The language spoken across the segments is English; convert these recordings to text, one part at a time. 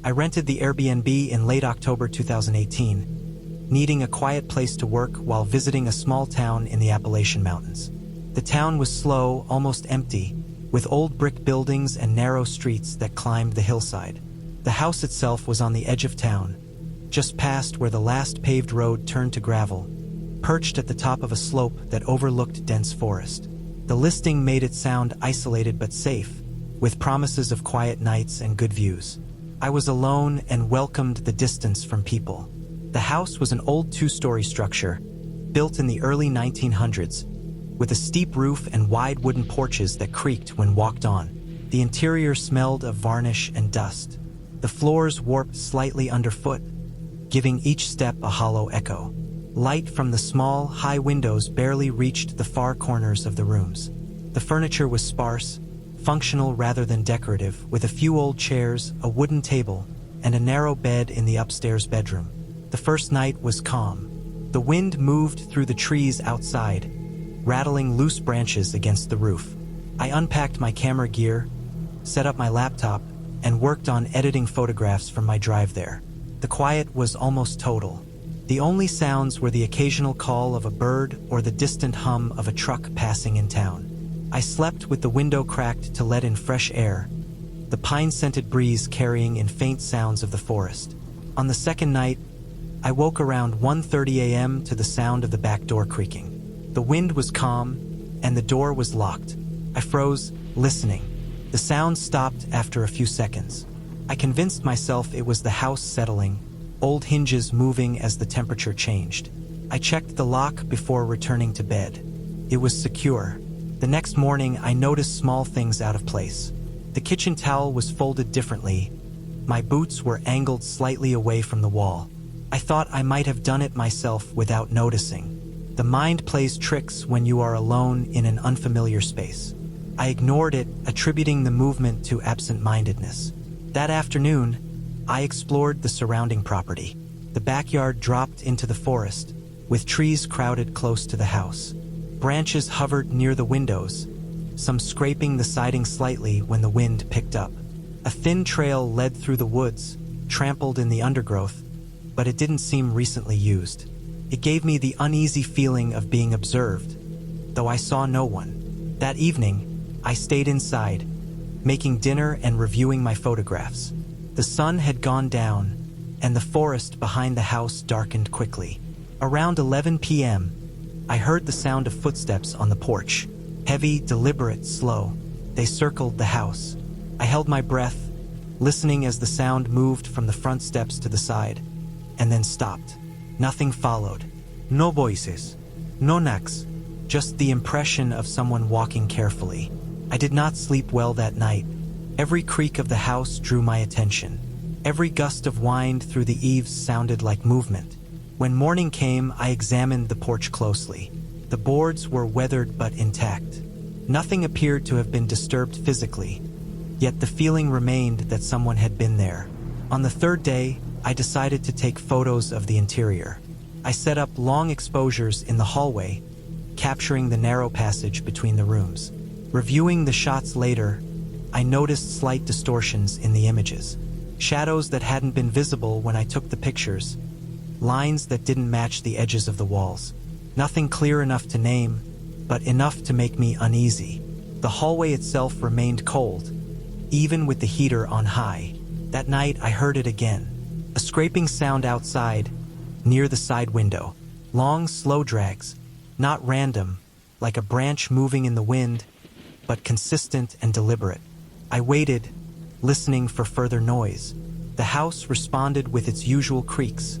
I rented the Airbnb in late October 2018, needing a quiet place to work while visiting a small town in the Appalachian Mountains. The town was slow, almost empty, with old brick buildings and narrow streets that climbed the hillside. The house itself was on the edge of town, just past where the last paved road turned to gravel, perched at the top of a slope that overlooked dense forest. The listing made it sound isolated but safe, with promises of quiet nights and good views. I was alone and welcomed the distance from people. The house was an old two-story structure, built in the early 1900s, with a steep roof and wide wooden porches that creaked when walked on. The interior smelled of varnish and dust. The floors warped slightly underfoot, giving each step a hollow echo. Light from the small, high windows barely reached the far corners of the rooms. The furniture was sparse, functional rather than decorative, with a few old chairs, a wooden table, and a narrow bed in the upstairs bedroom. The first night was calm. The wind moved through the trees outside, rattling loose branches against the roof. I unpacked my camera gear, set up my laptop, and worked on editing photographs from my drive there. The quiet was almost total. The only sounds were the occasional call of a bird or the distant hum of a truck passing in town. I slept with the window cracked to let in fresh air, the pine-scented breeze carrying in faint sounds of the forest. On the second night, I woke around 1:30 a.m. to the sound of the back door creaking. The wind was calm, and the door was locked. I froze, listening. The sound stopped after a few seconds. I convinced myself it was the house settling, old hinges moving as the temperature changed. I checked the lock before returning to bed. It was secure. The next morning, I noticed small things out of place. The kitchen towel was folded differently. My boots were angled slightly away from the wall. I thought I might have done it myself without noticing. The mind plays tricks when you are alone in an unfamiliar space. I ignored it, attributing the movement to absent-mindedness. That afternoon, I explored the surrounding property. The backyard dropped into the forest, with trees crowded close to the house. Branches hovered near the windows, some scraping the siding slightly when the wind picked up. A thin trail led through the woods, trampled in the undergrowth, but it didn't seem recently used. It gave me the uneasy feeling of being observed, though I saw no one. That evening, I stayed inside, making dinner and reviewing my photographs. The sun had gone down, and the forest behind the house darkened quickly. Around 11 p.m., I heard the sound of footsteps on the porch. Heavy, deliberate, slow. They circled the house. I held my breath, listening as the sound moved from the front steps to the side, and then stopped. Nothing followed. No voices. No knocks. Just the impression of someone walking carefully. I did not sleep well that night. Every creak of the house drew my attention. Every gust of wind through the eaves sounded like movement. When morning came, I examined the porch closely. The boards were weathered but intact. Nothing appeared to have been disturbed physically, yet the feeling remained that someone had been there. On the third day, I decided to take photos of the interior. I set up long exposures in the hallway, capturing the narrow passage between the rooms. Reviewing the shots later, I noticed slight distortions in the images. Shadows that hadn't been visible when I took the pictures. Lines that didn't match the edges of the walls. Nothing clear enough to name, but enough to make me uneasy. The hallway itself remained cold, even with the heater on high. That night I heard it again. A scraping sound outside, near the side window. Long, slow drags, not random, like a branch moving in the wind, but consistent and deliberate. I waited, listening for further noise. The house responded with its usual creaks,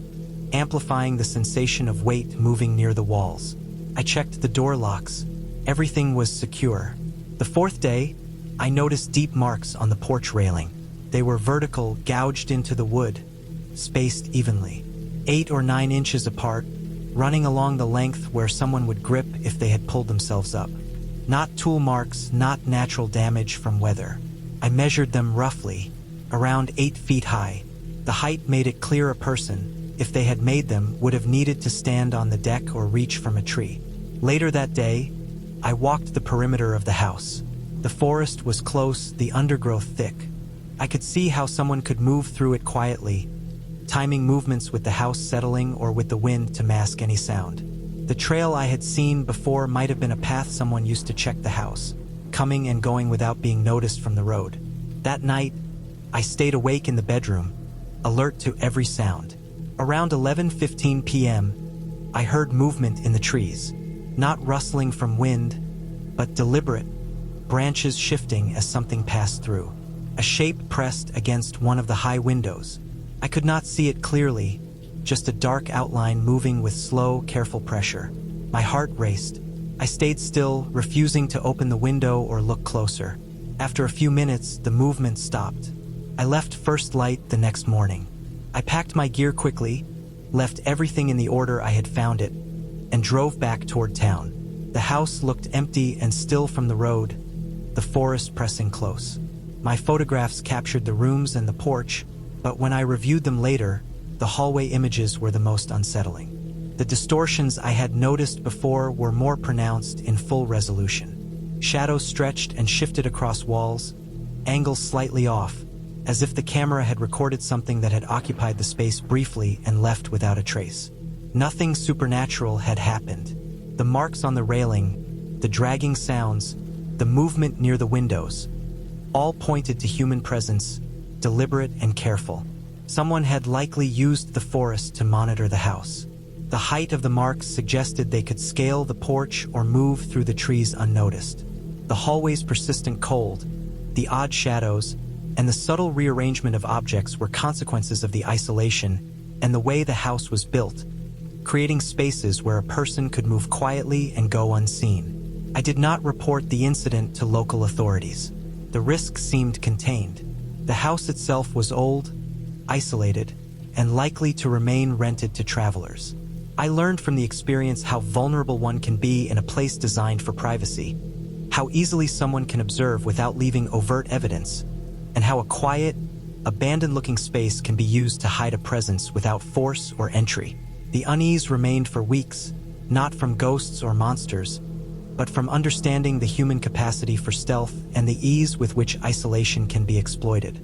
amplifying the sensation of weight moving near the walls. I checked the door locks. Everything was secure. The fourth day, I noticed deep marks on the porch railing. They were vertical, gouged into the wood, spaced evenly, 8 or 9 inches apart, running along the length where someone would grip if they had pulled themselves up. Not tool marks, not natural damage from weather. I measured them roughly, around 8 feet high. The height made it clear a person, if they had made them, would have needed to stand on the deck or reach from a tree. Later that day, I walked the perimeter of the house. The forest was close, the undergrowth thick. I could see how someone could move through it quietly, timing movements with the house settling or with the wind to mask any sound. The trail I had seen before might have been a path someone used to check the house, coming and going without being noticed from the road. That night, I stayed awake in the bedroom, alert to every sound. Around 11:15 p.m., I heard movement in the trees, not rustling from wind, but deliberate, branches shifting as something passed through. A shape pressed against one of the high windows. I could not see it clearly, just a dark outline moving with slow, careful pressure. My heart raced. I stayed still, refusing to open the window or look closer. After a few minutes, the movement stopped. I left first light the next morning. I packed my gear quickly, left everything in the order I had found it, and drove back toward town. The house looked empty and still from the road, the forest pressing close. My photographs captured the rooms and the porch, but when I reviewed them later, the hallway images were the most unsettling. The distortions I had noticed before were more pronounced in full resolution. Shadows stretched and shifted across walls, angles slightly off, as if the camera had recorded something that had occupied the space briefly and left without a trace. Nothing supernatural had happened. The marks on the railing, the dragging sounds, the movement near the windows, all pointed to human presence, deliberate and careful. Someone had likely used the forest to monitor the house. The height of the marks suggested they could scale the porch or move through the trees unnoticed. The hallway's persistent cold, the odd shadows, and the subtle rearrangement of objects were consequences of the isolation and the way the house was built, creating spaces where a person could move quietly and go unseen. I did not report the incident to local authorities. The risk seemed contained. The house itself was old, isolated, and likely to remain rented to travelers. I learned from the experience how vulnerable one can be in a place designed for privacy, how easily someone can observe without leaving overt evidence, and how a quiet, abandoned-looking space can be used to hide a presence without force or entry. The unease remained for weeks, not from ghosts or monsters, but from understanding the human capacity for stealth and the ease with which isolation can be exploited.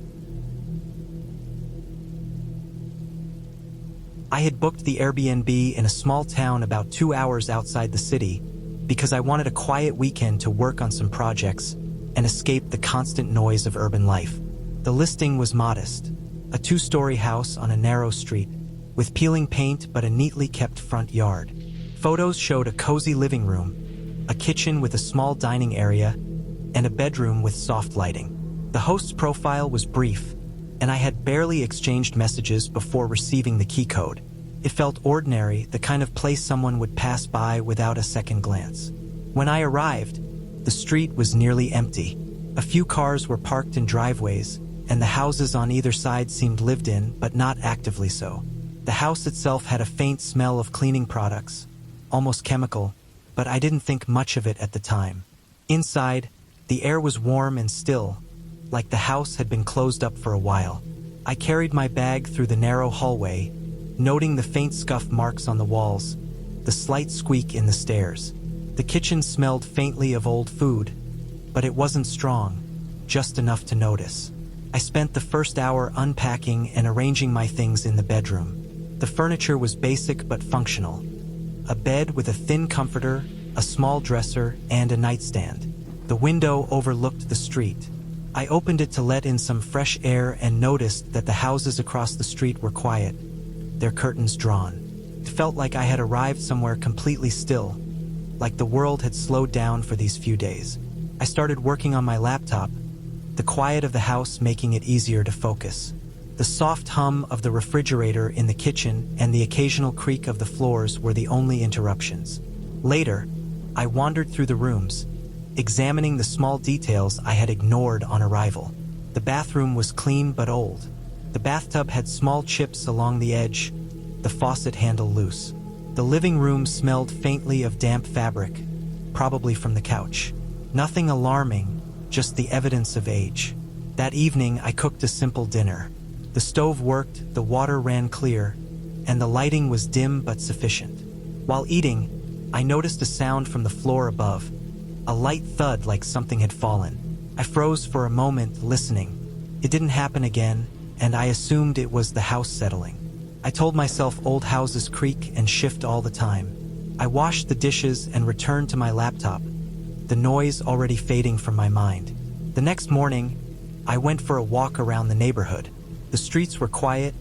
I had booked the Airbnb in a small town about 2 hours outside the city because I wanted a quiet weekend to work on some projects and escape the constant noise of urban life. The listing was modest, a 2-story house on a narrow street, with peeling paint but a neatly kept front yard. Photos showed a cozy living room, a kitchen with a small dining area, and a bedroom with soft lighting. The host's profile was brief, and I had barely exchanged messages before receiving the key code. It felt ordinary, the kind of place someone would pass by without a second glance. When I arrived, the street was nearly empty. A few cars were parked in driveways, and the houses on either side seemed lived in, but not actively so. The house itself had a faint smell of cleaning products, almost chemical, but I didn't think much of it at the time. Inside, the air was warm and still, like the house had been closed up for a while. I carried my bag through the narrow hallway, noting the faint scuff marks on the walls, the slight squeak in the stairs. The kitchen smelled faintly of old food, but it wasn't strong, just enough to notice. I spent the first hour unpacking and arranging my things in the bedroom. The furniture was basic but functional. A bed with a thin comforter, a small dresser, and a nightstand. The window overlooked the street. I opened it to let in some fresh air and noticed that the houses across the street were quiet, their curtains drawn. It felt like I had arrived somewhere completely still, like the world had slowed down for these few days. I started working on my laptop, the quiet of the house making it easier to focus. The soft hum of the refrigerator in the kitchen and the occasional creak of the floors were the only interruptions. Later, I wandered through the rooms, examining the small details I had ignored on arrival. The bathroom was clean but old. The bathtub had small chips along the edge, the faucet handle loose. The living room smelled faintly of damp fabric, probably from the couch. Nothing alarming, just the evidence of age. That evening, I cooked a simple dinner. The stove worked, the water ran clear, and the lighting was dim but sufficient. While eating, I noticed a sound from the floor above, a light thud like something had fallen. I froze for a moment, listening. It didn't happen again, and I assumed it was the house settling. I told myself old houses creak and shift all the time. I washed the dishes and returned to my laptop, the noise already fading from my mind. The next morning, I went for a walk around the neighborhood. The streets were quiet,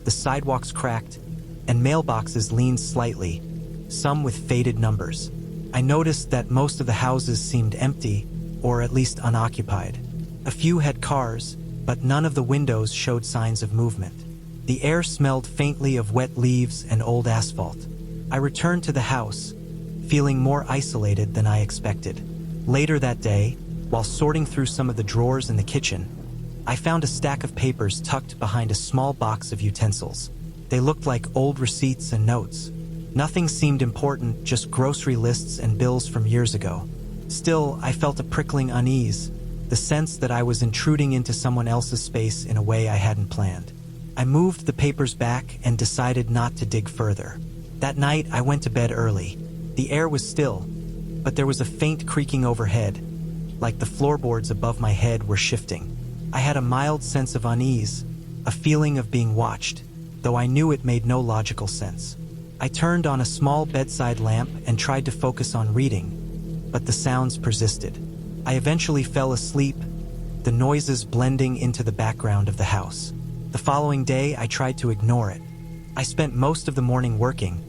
the sidewalks cracked, and mailboxes leaned slightly, some with faded numbers. I noticed that most of the houses seemed empty, or at least unoccupied. A few had cars, but none of the windows showed signs of movement. The air smelled faintly of wet leaves and old asphalt. I returned to the house, feeling more isolated than I expected. Later that day, while sorting through some of the drawers in the kitchen, I found a stack of papers tucked behind a small box of utensils. They looked like old receipts and notes. Nothing seemed important, just grocery lists and bills from years ago. Still, I felt a prickling unease, the sense that I was intruding into someone else's space in a way I hadn't planned. I moved the papers back and decided not to dig further. That night, I went to bed early. The air was still, but there was a faint creaking overhead, like the floorboards above my head were shifting. I had a mild sense of unease, a feeling of being watched, though I knew it made no logical sense. I turned on a small bedside lamp and tried to focus on reading, but the sounds persisted. I eventually fell asleep, the noises blending into the background of the house. The following day, I tried to ignore it. I spent most of the morning working,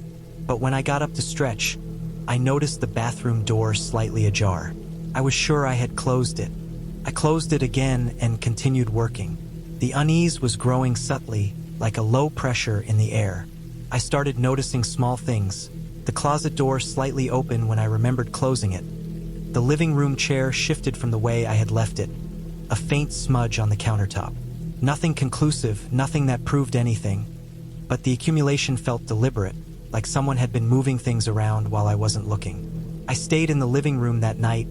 but when I got up to stretch, I noticed the bathroom door slightly ajar. I was sure I had closed it. I closed it again and continued working. The unease was growing subtly, like a low pressure in the air. I started noticing small things. The closet door slightly open when I remembered closing it. The living room chair shifted from the way I had left it, a faint smudge on the countertop. Nothing conclusive, nothing that proved anything, but the accumulation felt deliberate, like someone had been moving things around while I wasn't looking. I stayed in the living room that night,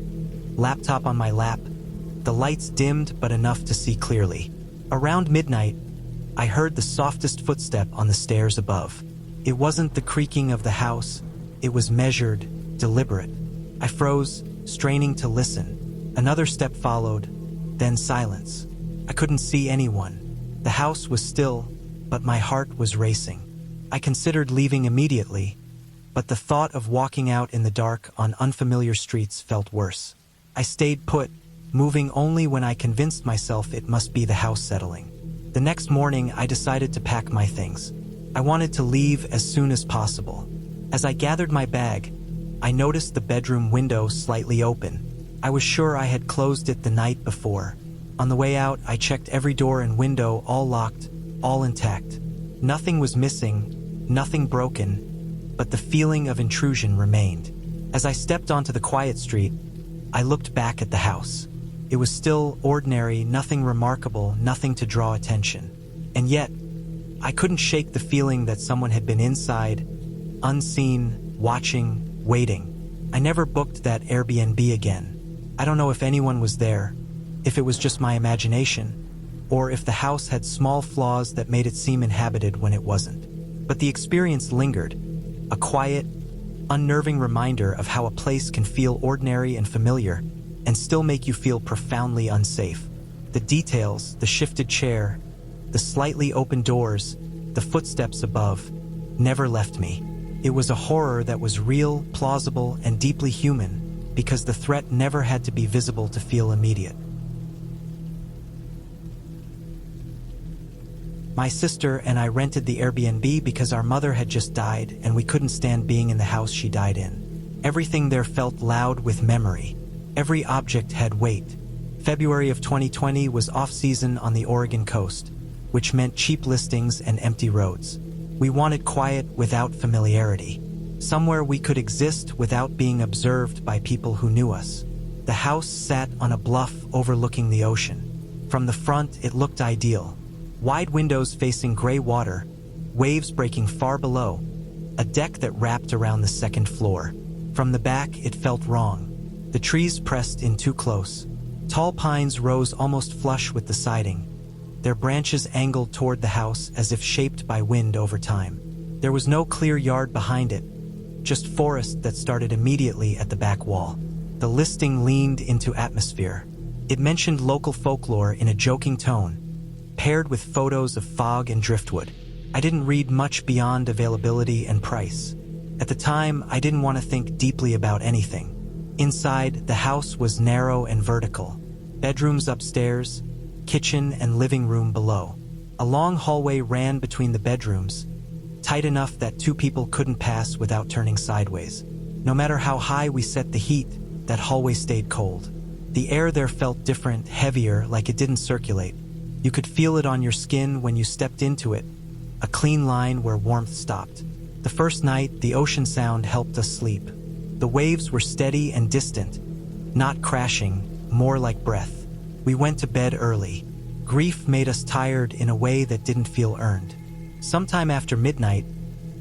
laptop on my lap, the lights dimmed but enough to see clearly. Around midnight, I heard the softest footstep on the stairs above. It wasn't the creaking of the house, it was measured, deliberate. I froze, straining to listen. Another step followed, then silence. I couldn't see anyone. The house was still, but my heart was racing. I considered leaving immediately, but the thought of walking out in the dark on unfamiliar streets felt worse. I stayed put, moving only when I convinced myself it must be the house settling. The next morning, I decided to pack my things. I wanted to leave as soon as possible. As I gathered my bag, I noticed the bedroom window slightly open. I was sure I had closed it the night before. On the way out, I checked every door and window, all locked, all intact. Nothing was missing, nothing broken, but the feeling of intrusion remained. As I stepped onto the quiet street, I looked back at the house. It was still ordinary, nothing remarkable, nothing to draw attention. And yet, I couldn't shake the feeling that someone had been inside, unseen, watching, waiting. I never booked that Airbnb again. I don't know if anyone was there, if it was just my imagination, or if the house had small flaws that made it seem inhabited when it wasn't. But the experience lingered, a quiet, unnerving reminder of how a place can feel ordinary and familiar and still make you feel profoundly unsafe. The details, the shifted chair, the slightly open doors, the footsteps above, never left me. It was a horror that was real, plausible, and deeply human, because the threat never had to be visible to feel immediate. My sister and I rented the Airbnb because our mother had just died and we couldn't stand being in the house she died in. Everything there felt loud with memory. Every object had weight. February of 2020 was off-season on the Oregon coast, which meant cheap listings and empty roads. We wanted quiet without familiarity. Somewhere we could exist without being observed by people who knew us. The house sat on a bluff overlooking the ocean. From the front, it looked ideal. Wide windows facing gray water, waves breaking far below, a deck that wrapped around the second floor. From the back, it felt wrong. The trees pressed in too close. Tall pines rose almost flush with the siding, their branches angled toward the house as if shaped by wind over time. There was no clear yard behind it, just forest that started immediately at the back wall. The listing leaned into atmosphere. It mentioned local folklore in a joking tone, paired with photos of fog and driftwood. I didn't read much beyond availability and price. At the time, I didn't want to think deeply about anything. Inside, the house was narrow and vertical. Bedrooms upstairs, kitchen and living room below. A long hallway ran between the bedrooms, tight enough that two people couldn't pass without turning sideways. No matter how high we set the heat, that hallway stayed cold. The air there felt different, heavier, like it didn't circulate. You could feel it on your skin when you stepped into it, a clean line where warmth stopped. The first night, the ocean sound helped us sleep. The waves were steady and distant, not crashing, more like breath. We went to bed early. Grief made us tired in a way that didn't feel earned. Sometime after midnight,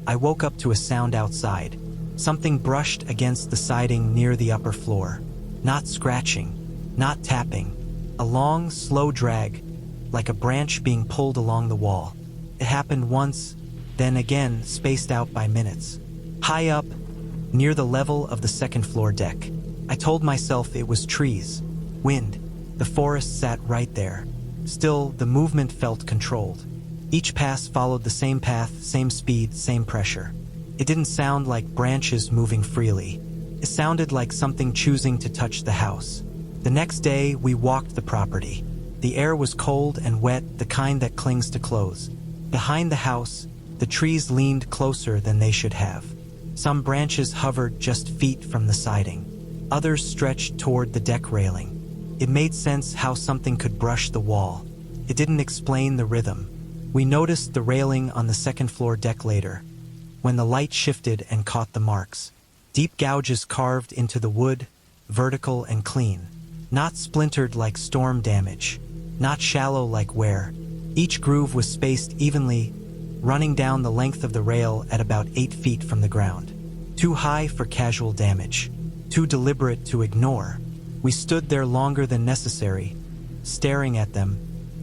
I woke up to a sound outside. Something brushed against the siding near the upper floor. Not scratching, not tapping. A long, slow drag, like a branch being pulled along the wall. It happened once, then again, spaced out by minutes. High up, near the level of the second floor deck. I told myself it was trees, wind. The forest sat right there. Still, the movement felt controlled. Each pass followed the same path, same speed, same pressure. It didn't sound like branches moving freely. It sounded like something choosing to touch the house. The next day, we walked the property. The air was cold and wet, the kind that clings to clothes. Behind the house, the trees leaned closer than they should have. Some branches hovered just feet from the siding. Others stretched toward the deck railing. It made sense how something could brush the wall. It didn't explain the rhythm. We noticed the railing on the second floor deck later, when the light shifted and caught the marks. Deep gouges carved into the wood, vertical and clean. Not splintered like storm damage. Not shallow like wear. Each groove was spaced evenly, running down the length of the rail at about 8 feet from the ground. Too high for casual damage. Too deliberate to ignore. We stood there longer than necessary, staring at them,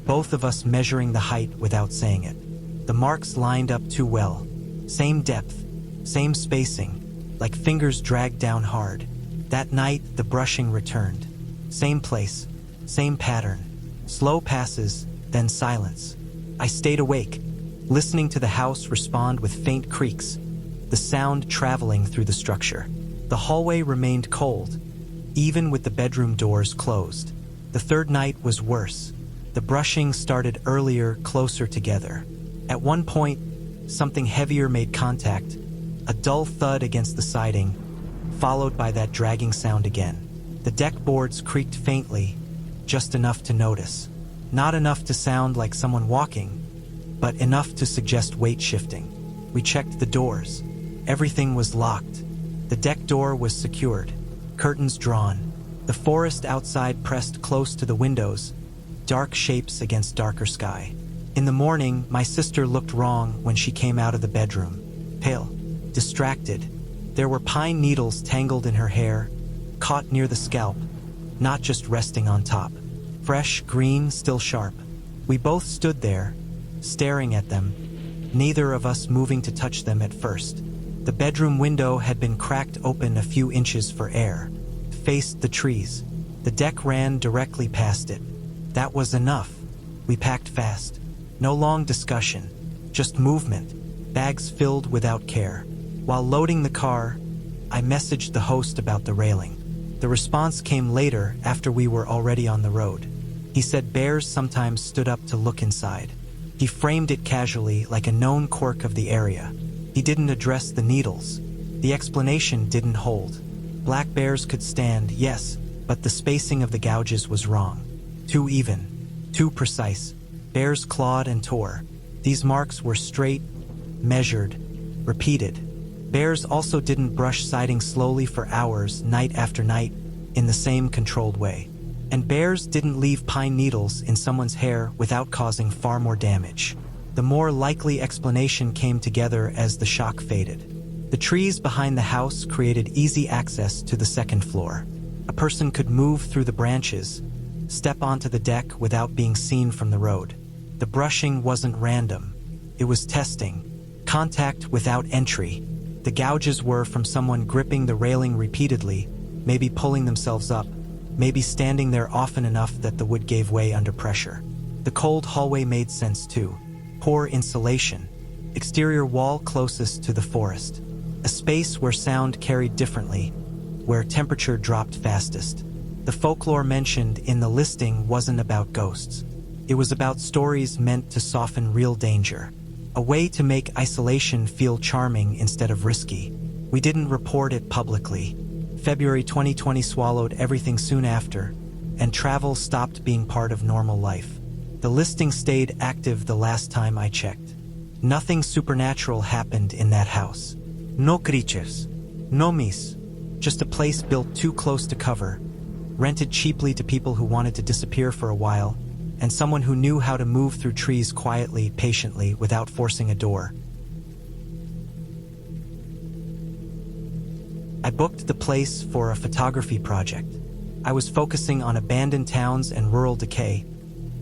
both of us measuring the height without saying it. The marks lined up too well. Same depth, same spacing, like fingers dragged down hard. That night, the brushing returned. Same place, same pattern. Slow passes, then silence. I stayed awake, listening to the house respond with faint creaks, the sound traveling through the structure. The hallway remained cold, even with the bedroom doors closed. The third night was worse. The brushing started earlier, closer together. At one point, something heavier made contact, a dull thud against the siding, followed by that dragging sound again. The deck boards creaked faintly, just enough to notice. Not enough to sound like someone walking, but enough to suggest weight shifting. We checked the doors. Everything was locked. The deck door was secured, curtains drawn. The forest outside pressed close to the windows, dark shapes against darker sky. In the morning, my sister looked wrong when she came out of the bedroom. Pale, distracted. There were pine needles tangled in her hair, caught near the scalp, not just resting on top. Fresh, green, still sharp. We both stood there, staring at them, neither of us moving to touch them at first. The bedroom window had been cracked open a few inches for air. Faced the trees. The deck ran directly past it. That was enough. We packed fast. No long discussion, just movement, bags filled without care. While loading the car, I messaged the host about the railing. The response came later, after we were already on the road. He said bears sometimes stood up to look inside. He framed it casually, like a known quirk of the area. He didn't address the needles. The explanation didn't hold. Black bears could stand, yes, but the spacing of the gouges was wrong. Too even, too precise. Bears clawed and tore. These marks were straight, measured, repeated. Bears also didn't brush siding slowly for hours, night after night, in the same controlled way. And bears didn't leave pine needles in someone's hair without causing far more damage. The more likely explanation came together as the shock faded. The trees behind the house created easy access to the second floor. A person could move through the branches, step onto the deck without being seen from the road. The brushing wasn't random. It was testing. Contact without entry. The gouges were from someone gripping the railing repeatedly, maybe pulling themselves up, maybe standing there often enough that the wood gave way under pressure. The cold hallway made sense too. Poor insulation. Exterior wall closest to the forest. A space where sound carried differently, where temperature dropped fastest. The folklore mentioned in the listing wasn't about ghosts. It was about stories meant to soften real danger. A way to make isolation feel charming instead of risky. We didn't report it publicly. February 2020 swallowed everything soon after, and travel stopped being part of normal life. The listing stayed active the last time I checked. Nothing supernatural happened in that house. No creatures. No mis. Just a place built too close to cover, rented cheaply to people who wanted to disappear for a while, and someone who knew how to move through trees quietly, patiently, without forcing a door. I booked the place for a photography project. I was focusing on abandoned towns and rural decay,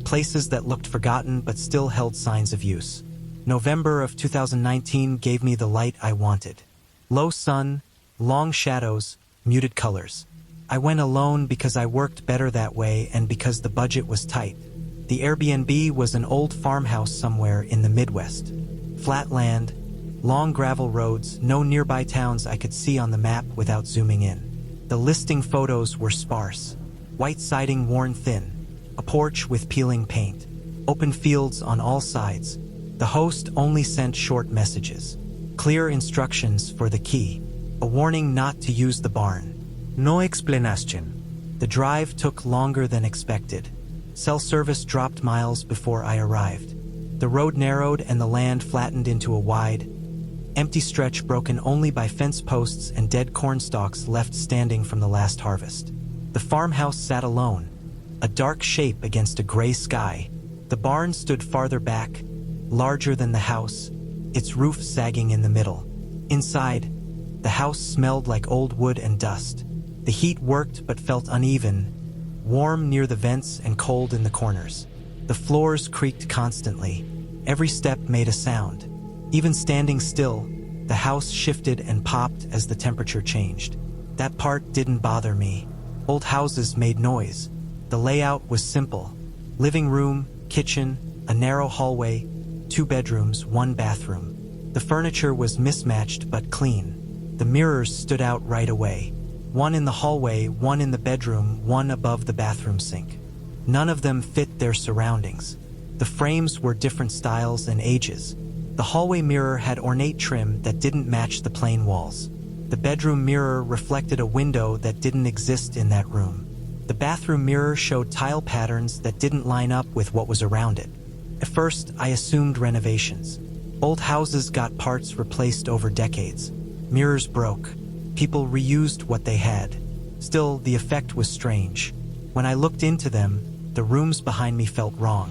places that looked forgotten but still held signs of use. November of 2019 gave me the light I wanted. Low sun, long shadows, muted colors. I went alone because I worked better that way and because the budget was tight. The Airbnb was an old farmhouse somewhere in the Midwest. Flat land, long gravel roads, no nearby towns I could see on the map without zooming in. The listing photos were sparse. White siding worn thin, a porch with peeling paint, open fields on all sides. The host only sent short messages. Clear instructions for the key. A warning not to use the barn. No explanation. The drive took longer than expected. Cell service dropped miles before I arrived. The road narrowed and the land flattened into a wide, empty stretch broken only by fence posts and dead corn stalks left standing from the last harvest. The farmhouse sat alone, a dark shape against a gray sky. The barn stood farther back, larger than the house, its roof sagging in the middle. Inside, the house smelled like old wood and dust. The heat worked but felt uneven, warm near the vents and cold in the corners. The floors creaked constantly. Every step made a sound. Even standing still, the house shifted and popped as the temperature changed. That part didn't bother me. Old houses made noise. The layout was simple. Living room, kitchen, a narrow hallway, 2 bedrooms, 1 bathroom. The furniture was mismatched but clean. The mirrors stood out right away. 1 in the hallway, 1 in the bedroom, 1 above the bathroom sink. None of them fit their surroundings. The frames were different styles and ages. The hallway mirror had ornate trim that didn't match the plain walls. The bedroom mirror reflected a window that didn't exist in that room. The bathroom mirror showed tile patterns that didn't line up with what was around it. At first, I assumed renovations. Old houses got parts replaced over decades. Mirrors broke. People reused what they had. Still, the effect was strange. When I looked into them, the rooms behind me felt wrong.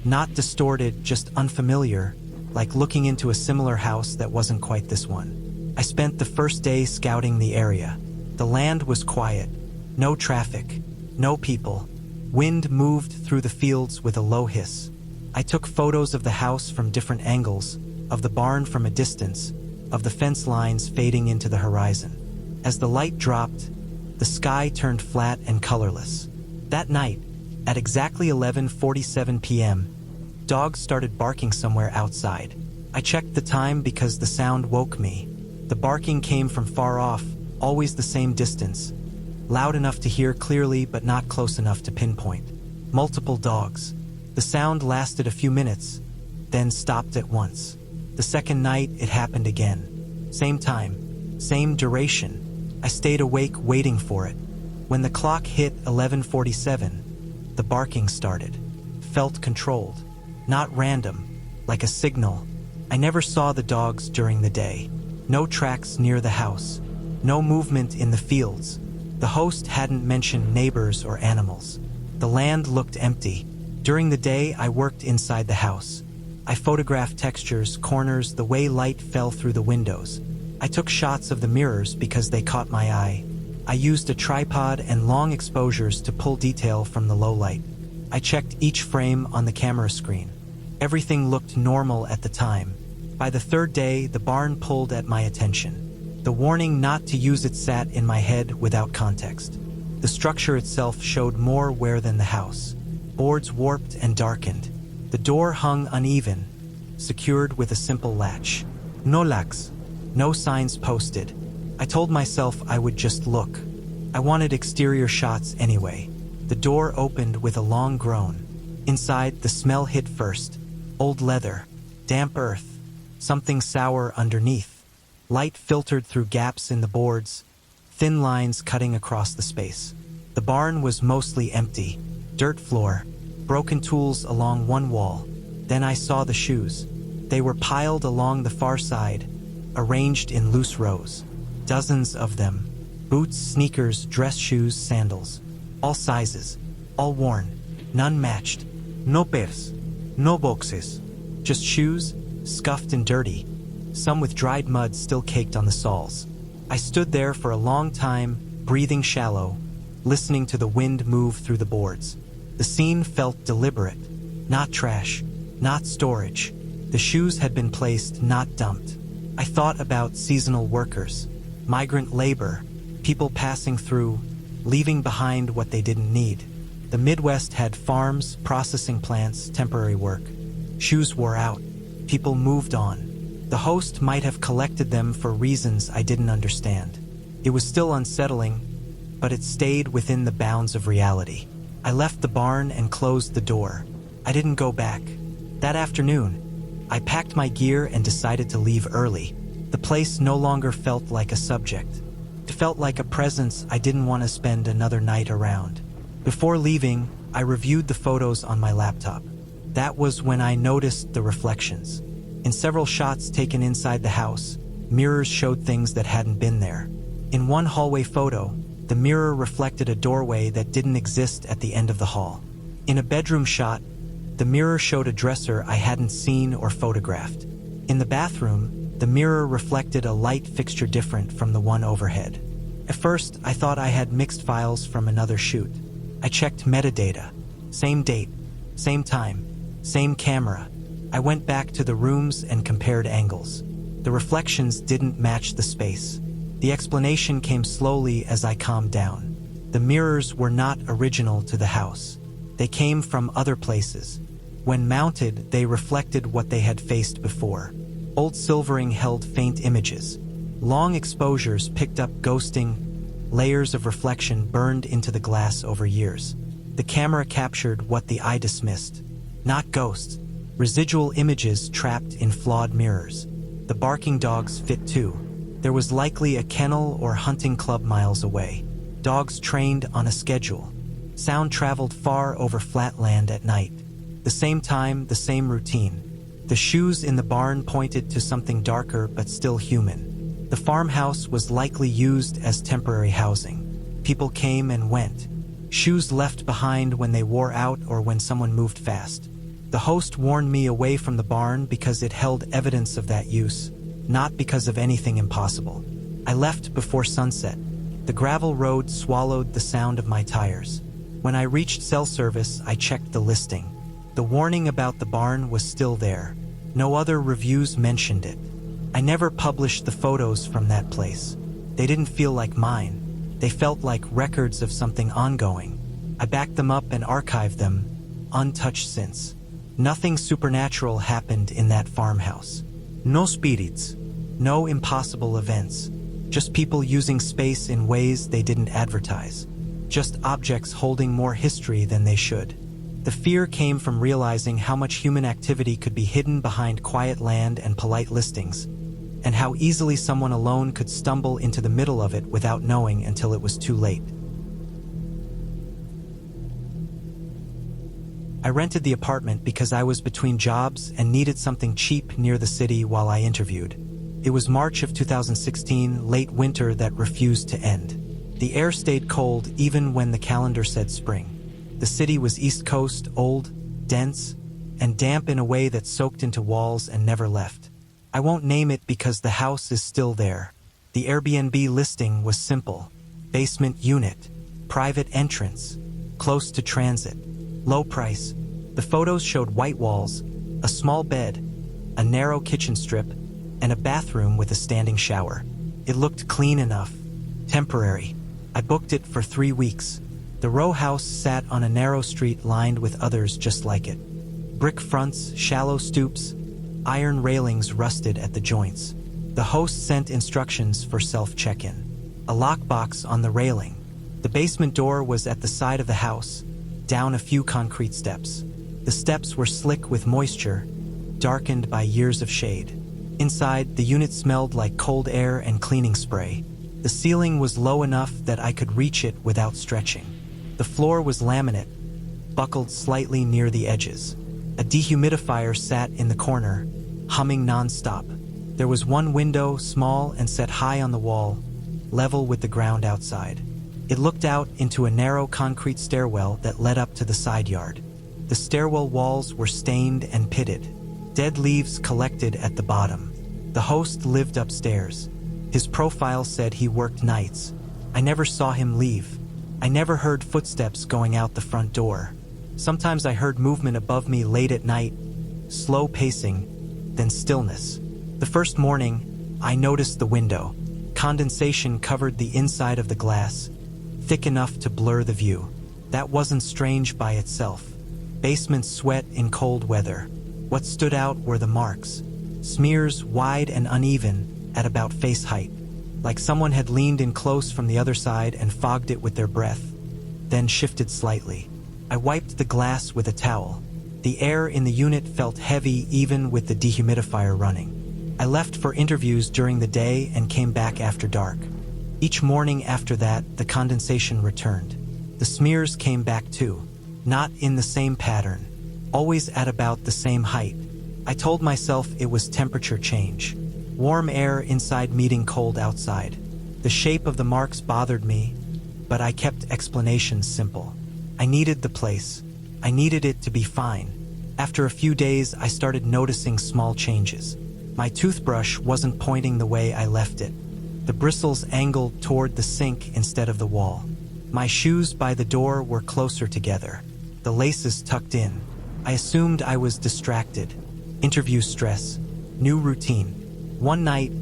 Not distorted, just unfamiliar, like looking into a similar house that wasn't quite this one. I spent the first day scouting the area. The land was quiet. No traffic. No people. Wind moved through the fields with a low hiss. I took photos of the house from different angles, of the barn from a distance, of the fence lines fading into the horizon. As the light dropped, the sky turned flat and colorless. That night, at exactly 11:47 p.m., dogs started barking somewhere outside. I checked the time because the sound woke me. The barking came from far off, always the same distance, loud enough to hear clearly but not close enough to pinpoint. Multiple dogs. The sound lasted a few minutes, then stopped at once. The second night, it happened again. Same time, same duration. I stayed awake waiting for it. When the clock hit 11:47, the barking started. Felt controlled. Not random, like a signal. I never saw the dogs during the day. No tracks near the house. No movement in the fields. The host hadn't mentioned neighbors or animals. The land looked empty. During the day, I worked inside the house. I photographed textures, corners, the way light fell through the windows. I took shots of the mirrors because they caught my eye. I used a tripod and long exposures to pull detail from the low light. I checked each frame on the camera screen. Everything looked normal at the time. By the third day, the barn pulled at my attention. The warning not to use it sat in my head without context. The structure itself showed more wear than the house. Boards warped and darkened. The door hung uneven, secured with a simple latch. No locks, no signs posted. I told myself I would just look. I wanted exterior shots anyway. The door opened with a long groan. Inside, the smell hit first. Old leather, damp earth, something sour underneath. Light filtered through gaps in the boards, thin lines cutting across the space. The barn was mostly empty. Dirt floor, broken tools along one wall. Then I saw the shoes. They were piled along the far side, arranged in loose rows. Dozens of them. Boots, sneakers, dress shoes, sandals. All sizes, all worn, none matched. No pairs, no boxes. Just shoes, scuffed and dirty, some with dried mud still caked on the soles. I stood there for a long time, breathing shallow, listening to the wind move through the boards. The scene felt deliberate. Not trash, not storage. The shoes had been placed, not dumped. I thought about seasonal workers, migrant labor, people passing through, leaving behind what they didn't need. The Midwest had farms, processing plants, temporary work. Shoes wore out. People moved on. The host might have collected them for reasons I didn't understand. It was still unsettling, but it stayed within the bounds of reality. I left the barn and closed the door. I didn't go back. That afternoon, I packed my gear and decided to leave early. The place no longer felt like a subject. It felt like a presence I didn't want to spend another night around. Before leaving, I reviewed the photos on my laptop. That was when I noticed the reflections. In several shots taken inside the house, mirrors showed things that hadn't been there. In one hallway photo, the mirror reflected a doorway that didn't exist at the end of the hall. In a bedroom shot, the mirror showed a dresser I hadn't seen or photographed. In the bathroom, the mirror reflected a light fixture different from the one overhead. At first, I thought I had mixed files from another shoot. I checked metadata. Same date, same time, same camera. I went back to the rooms and compared angles. The reflections didn't match the space. The explanation came slowly as I calmed down. The mirrors were not original to the house. They came from other places. When mounted, they reflected what they had faced before. Old silvering held faint images. Long exposures picked up ghosting, layers of reflection burned into the glass over years. The camera captured what the eye dismissed. Not ghosts, residual images trapped in flawed mirrors. The barking dogs fit too. There was likely a kennel or hunting club miles away. Dogs trained on a schedule. Sound traveled far over flat land at night. The same time, the same routine. The shoes in the barn pointed to something darker but still human. The farmhouse was likely used as temporary housing. People came and went. Shoes left behind when they wore out or when someone moved fast. The host warned me away from the barn because it held evidence of that use, not because of anything impossible. I left before sunset. The gravel road swallowed the sound of my tires. When I reached cell service, I checked the listing. The warning about the barn was still there. No other reviews mentioned it. I never published the photos from that place. They didn't feel like mine. They felt like records of something ongoing. I backed them up and archived them, untouched since. Nothing supernatural happened in that farmhouse. No spirits. No impossible events. Just people using space in ways they didn't advertise. Just objects holding more history than they should. The fear came from realizing how much human activity could be hidden behind quiet land and polite listings, and how easily someone alone could stumble into the middle of it without knowing until it was too late. I rented the apartment because I was between jobs and needed something cheap near the city while I interviewed. It was March of 2016, late winter that refused to end. The air stayed cold even when the calendar said spring. The city was East Coast, old, dense, and damp in a way that soaked into walls and never left. I won't name it because the house is still there. The Airbnb listing was simple. Basement unit, private entrance, close to transit, low price. The photos showed white walls, a small bed, a narrow kitchen strip, and a bathroom with a standing shower. It looked clean enough. Temporary. I booked it for 3 weeks. The row house sat on a narrow street lined with others just like it. Brick fronts, shallow stoops, iron railings rusted at the joints. The host sent instructions for self-check-in. A lockbox on the railing. The basement door was at the side of the house, down a few concrete steps. The steps were slick with moisture, darkened by years of shade. Inside, the unit smelled like cold air and cleaning spray. The ceiling was low enough that I could reach it without stretching. The floor was laminate, buckled slightly near the edges. A dehumidifier sat in the corner, humming non-stop. There was one window, small and set high on the wall, level with the ground outside. It looked out into a narrow concrete stairwell that led up to the side yard. The stairwell walls were stained and pitted. Dead leaves collected at the bottom. The host lived upstairs. His profile said he worked nights. I never saw him leave. I never heard footsteps going out the front door. Sometimes I heard movement above me late at night, slow pacing, then stillness. The first morning, I noticed the window. Condensation covered the inside of the glass, thick enough to blur the view. That wasn't strange by itself. Basements sweat in cold weather. What stood out were the marks. Smears wide and uneven at about face height, like someone had leaned in close from the other side and fogged it with their breath, then shifted slightly. I wiped the glass with a towel. The air in the unit felt heavy even with the dehumidifier running. I left for interviews during the day and came back after dark. Each morning after that, the condensation returned. The smears came back too, not in the same pattern, always at about the same height. I told myself it was temperature change. Warm air inside meeting cold outside. The shape of the marks bothered me, but I kept explanations simple. I needed the place. I needed it to be fine. After a few days, I started noticing small changes. My toothbrush wasn't pointing the way I left it. The bristles angled toward the sink instead of the wall. My shoes by the door were closer together, the laces tucked in. I assumed I was distracted. Interview stress. New routine. One night,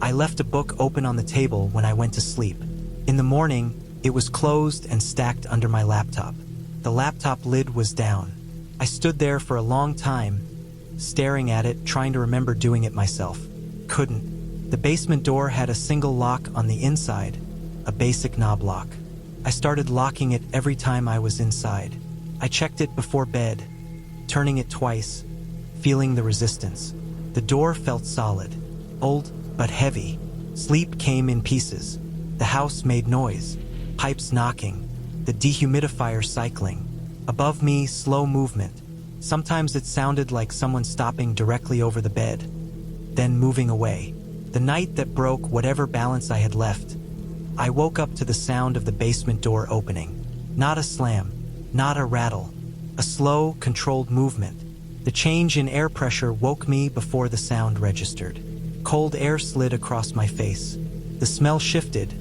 I left a book open on the table when I went to sleep. In the morning, it was closed and stacked under my laptop. The laptop lid was down. I stood there for a long time, staring at it, trying to remember doing it myself. Couldn't. The basement door had a single lock on the inside, a basic knob lock. I started locking it every time I was inside. I checked it before bed, turning it twice, feeling the resistance. The door felt solid, old but heavy. Sleep came in pieces. The house made noise, pipes knocking, the dehumidifier cycling. Above me, slow movement. Sometimes it sounded like someone stopping directly over the bed, then moving away. The night that broke whatever balance I had left, I woke up to the sound of the basement door opening. Not a slam, not a rattle, a slow, controlled movement. The change in air pressure woke me before the sound registered. Cold air slid across my face. The smell shifted,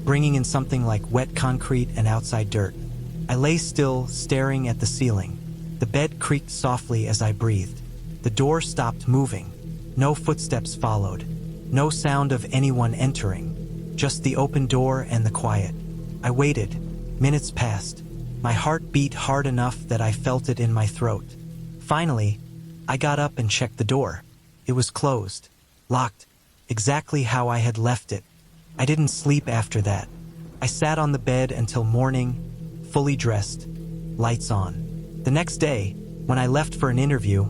bringing in something like wet concrete and outside dirt. I lay still, staring at the ceiling. The bed creaked softly as I breathed. The door stopped moving. No footsteps followed. No sound of anyone entering. Just the open door and the quiet. I waited. Minutes passed. My heart beat hard enough that I felt it in my throat. Finally, I got up and checked the door. It was closed, locked, exactly how I had left it. I didn't sleep after that. I sat on the bed until morning, fully dressed, lights on. The next day, when I left for an interview,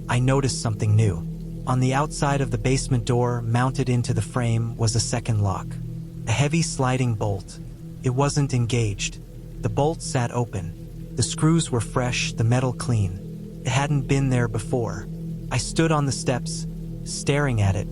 I noticed something new. On the outside of the basement door, mounted into the frame, was a second lock. A heavy sliding bolt. It wasn't engaged. The bolt sat open. The screws were fresh, the metal clean. It hadn't been there before. I stood on the steps, staring at it,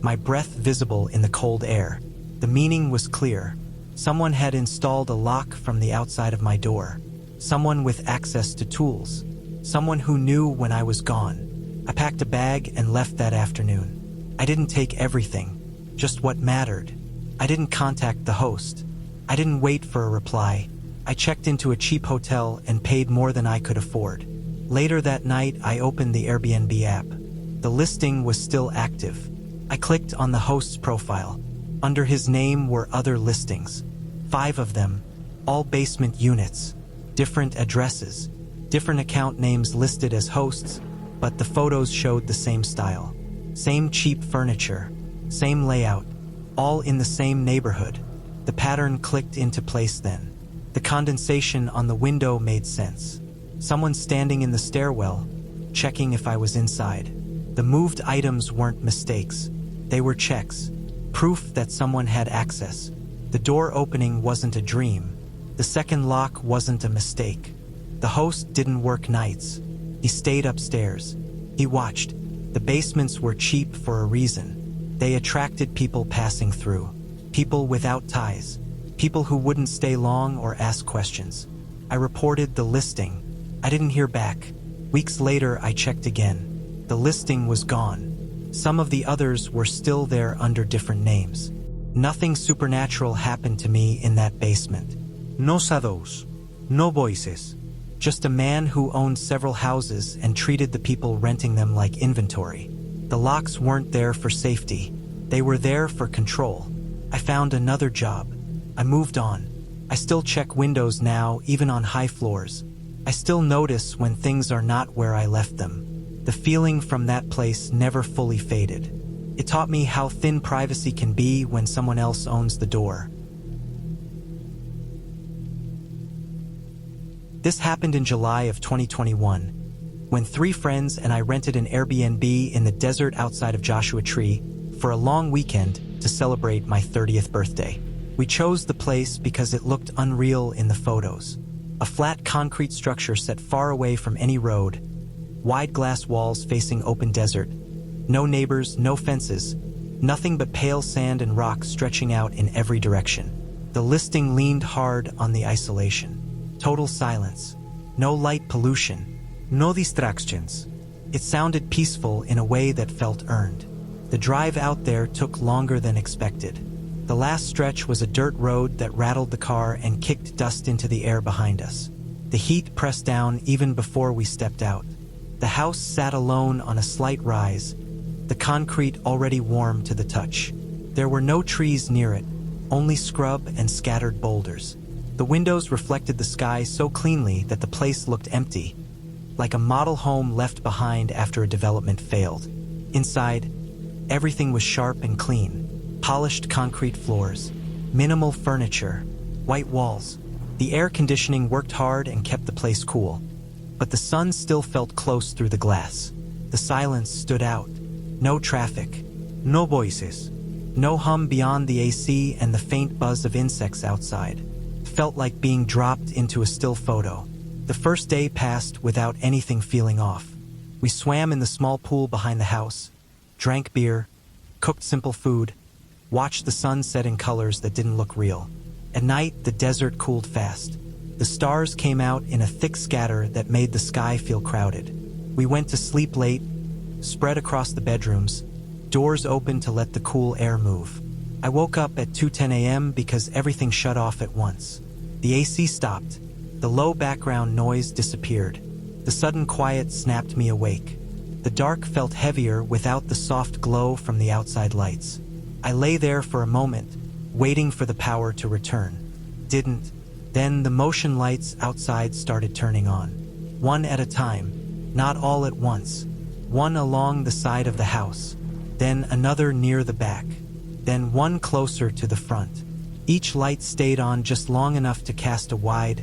my breath visible in the cold air. The meaning was clear. Someone had installed a lock from the outside of my door. Someone with access to tools. Someone who knew when I was gone. I packed a bag and left that afternoon. I didn't take everything, just what mattered. I didn't contact the host. I didn't wait for a reply. I checked into a cheap hotel and paid more than I could afford. Later that night, I opened the Airbnb app. The listing was still active. I clicked on the host's profile. Under his name were other listings. 5 of them, all basement units, different addresses. Different account names listed as hosts, but the photos showed the same style. Same cheap furniture, same layout, all in the same neighborhood. The pattern clicked into place then. The condensation on the window made sense. Someone standing in the stairwell, checking if I was inside. The moved items weren't mistakes. They were checks. Proof that someone had access. The door opening wasn't a dream. The second lock wasn't a mistake. The host didn't work nights. He stayed upstairs. He watched. The basements were cheap for a reason. They attracted people passing through. People without ties. People who wouldn't stay long or ask questions. I reported the listing. I didn't hear back. Weeks later, I checked again. The listing was gone. Some of the others were still there under different names. Nothing supernatural happened to me in that basement. No shadows. No voices. Just a man who owned several houses and treated the people renting them like inventory. The locks weren't there for safety. They were there for control. I found another job. I moved on. I still check windows now, even on high floors. I still notice when things are not where I left them. The feeling from that place never fully faded. It taught me how thin privacy can be when someone else owns the door. This happened in July of 2021, when 3 friends and I rented an Airbnb in the desert outside of Joshua Tree for a long weekend to celebrate my 30th birthday. We chose the place because it looked unreal in the photos. A flat concrete structure set far away from any road, wide glass walls facing open desert, no neighbors, no fences, nothing but pale sand and rocks stretching out in every direction. The listing leaned hard on the isolation. Total silence. No light pollution. No distractions. It sounded peaceful in a way that felt earned. The drive out there took longer than expected. The last stretch was a dirt road that rattled the car and kicked dust into the air behind us. The heat pressed down even before we stepped out. The house sat alone on a slight rise, the concrete already warm to the touch. There were no trees near it, only scrub and scattered boulders. The windows reflected the sky so cleanly that the place looked empty, like a model home left behind after a development failed. Inside, everything was sharp and clean. Polished concrete floors, minimal furniture, white walls. The air conditioning worked hard and kept the place cool. But the sun still felt close through the glass. The silence stood out. No traffic, no voices, no hum beyond the AC and the faint buzz of insects outside. Felt like being dropped into a still photo. The first day passed without anything feeling off. We swam in the small pool behind the house, drank beer, cooked simple food, watched the sun set in colors that didn't look real. At night, the desert cooled fast. The stars came out in a thick scatter that made the sky feel crowded. We went to sleep late, spread across the bedrooms, doors open to let the cool air move. I woke up at 2:10 a.m. because everything shut off at once. The AC stopped. The low background noise disappeared. The sudden quiet snapped me awake. The dark felt heavier without the soft glow from the outside lights. I lay there for a moment, waiting for the power to return. Didn't. Then the motion lights outside started turning on. One at a time, not all at once. One along the side of the house, then another near the back, then one closer to the front. Each light stayed on just long enough to cast a wide,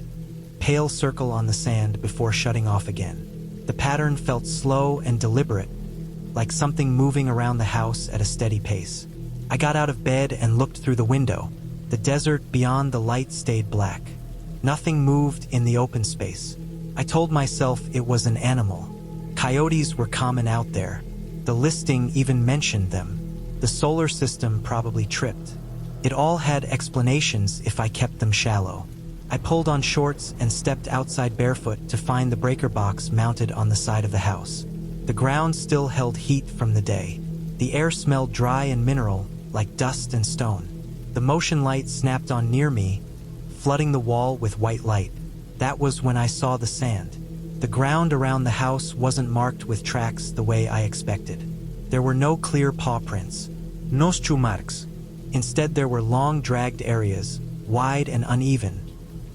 pale circle on the sand before shutting off again. The pattern felt slow and deliberate, like something moving around the house at a steady pace. I got out of bed and looked through the window. The desert beyond the light stayed black. Nothing moved in the open space. I told myself it was an animal. Coyotes were common out there. The listing even mentioned them. The solar system probably tripped. It all had explanations if I kept them shallow. I pulled on shorts and stepped outside barefoot to find the breaker box mounted on the side of the house. The ground still held heat from the day. The air smelled dry and mineral, like dust and stone. The motion light snapped on near me, flooding the wall with white light. That was when I saw the sand. The ground around the house wasn't marked with tracks the way I expected. There were no clear paw prints, no shoe marks. Instead, there were long, dragged areas, wide and uneven,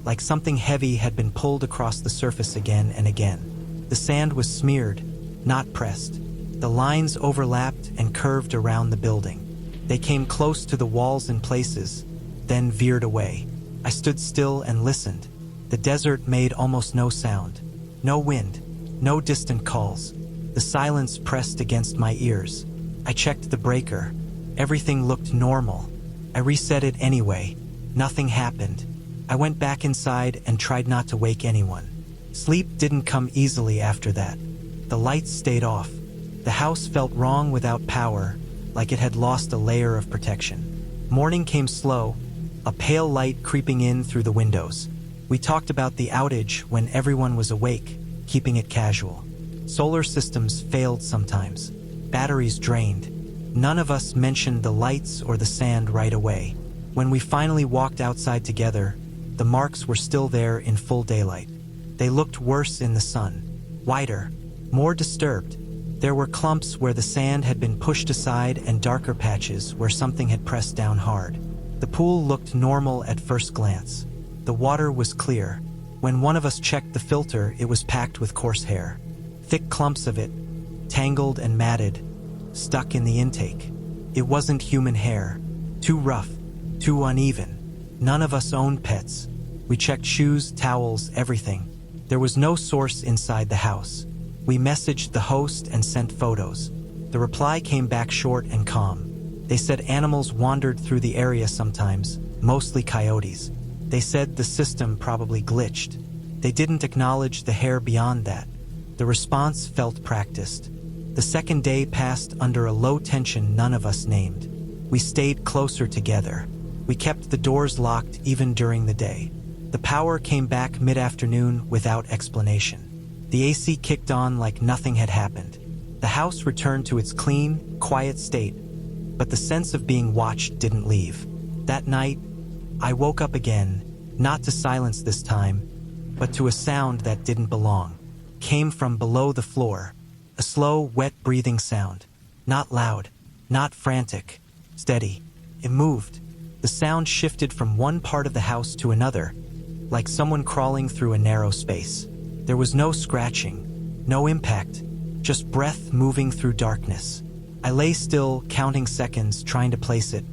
like something heavy had been pulled across the surface again and again. The sand was smeared, not pressed. The lines overlapped and curved around the building. They came close to the walls in places, then veered away. I stood still and listened. The desert made almost no sound. No wind, no distant calls. The silence pressed against my ears. I checked the breaker. Everything looked normal. I reset it anyway. Nothing happened. I went back inside and tried not to wake anyone. Sleep didn't come easily after that. The lights stayed off. The house felt wrong without power, like it had lost a layer of protection. Morning came slow, a pale light creeping in through the windows. We talked about the outage when everyone was awake, keeping it casual. Solar systems failed sometimes. Batteries drained. None of us mentioned the lights or the sand right away. When we finally walked outside together, the marks were still there in full daylight. They looked worse in the sun, wider, more disturbed. There were clumps where the sand had been pushed aside and darker patches where something had pressed down hard. The pool looked normal at first glance. The water was clear. When one of us checked the filter, it was packed with coarse hair. Thick clumps of it, tangled and matted, stuck in the intake. It wasn't human hair. Too rough, too uneven. None of us owned pets. We checked shoes, towels, everything. There was no source inside the house. We messaged the host and sent photos. The reply came back short and calm. They said animals wandered through the area sometimes, mostly coyotes. They said the system probably glitched. They didn't acknowledge the hair beyond that. The response felt practiced. The second day passed under a low tension none of us named. We stayed closer together. We kept the doors locked even during the day. The power came back mid-afternoon without explanation. The AC kicked on like nothing had happened. The house returned to its clean, quiet state, but the sense of being watched didn't leave. That night, I woke up again, not to silence this time, but to a sound that didn't belong. Came from below the floor, a slow, wet breathing sound. Not loud, not frantic, steady. It moved. The sound shifted from one part of the house to another, like someone crawling through a narrow space. There was no scratching, no impact, just breath moving through darkness. I lay still, counting seconds, trying to place it.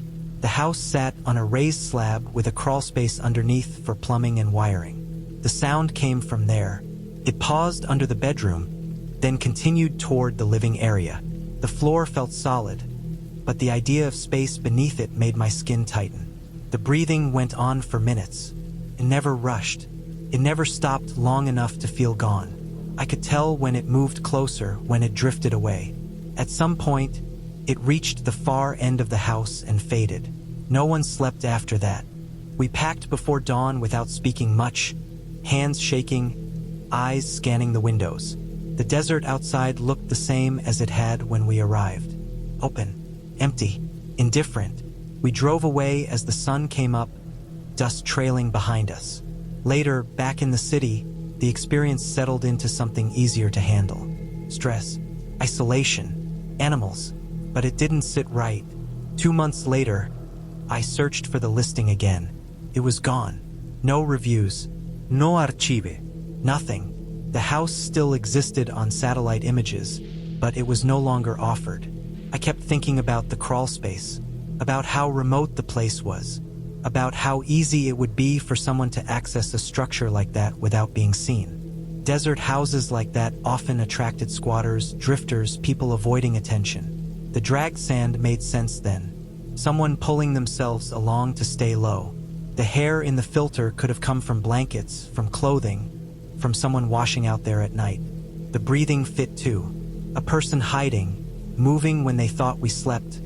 The house sat on a raised slab with a crawl space underneath for plumbing and wiring. The sound came from there. It paused under the bedroom, then continued toward the living area. The floor felt solid, but the idea of space beneath it made my skin tighten. The breathing went on for minutes. It never rushed. It never stopped long enough to feel gone. I could tell when it moved closer, when it drifted away. At some point, it reached the far end of the house and faded. No one slept after that. We packed before dawn without speaking much, hands shaking, eyes scanning the windows. The desert outside looked the same as it had when we arrived. Open, empty, indifferent. We drove away as the sun came up, dust trailing behind us. Later, back in the city, the experience settled into something easier to handle. Stress, isolation, animals. But it didn't sit right. 2 months later, I searched for the listing again. It was gone. No reviews. No archive. Nothing. The house still existed on satellite images, but it was no longer offered. I kept thinking about the crawl space, about how remote the place was, about how easy it would be for someone to access a structure like that without being seen. Desert houses like that often attracted squatters, drifters, people avoiding attention. The dragged sand made sense then. Someone pulling themselves along to stay low. The hair in the filter could have come from blankets, from clothing, from someone washing out there at night. The breathing fit too. A person hiding, moving when they thought we slept,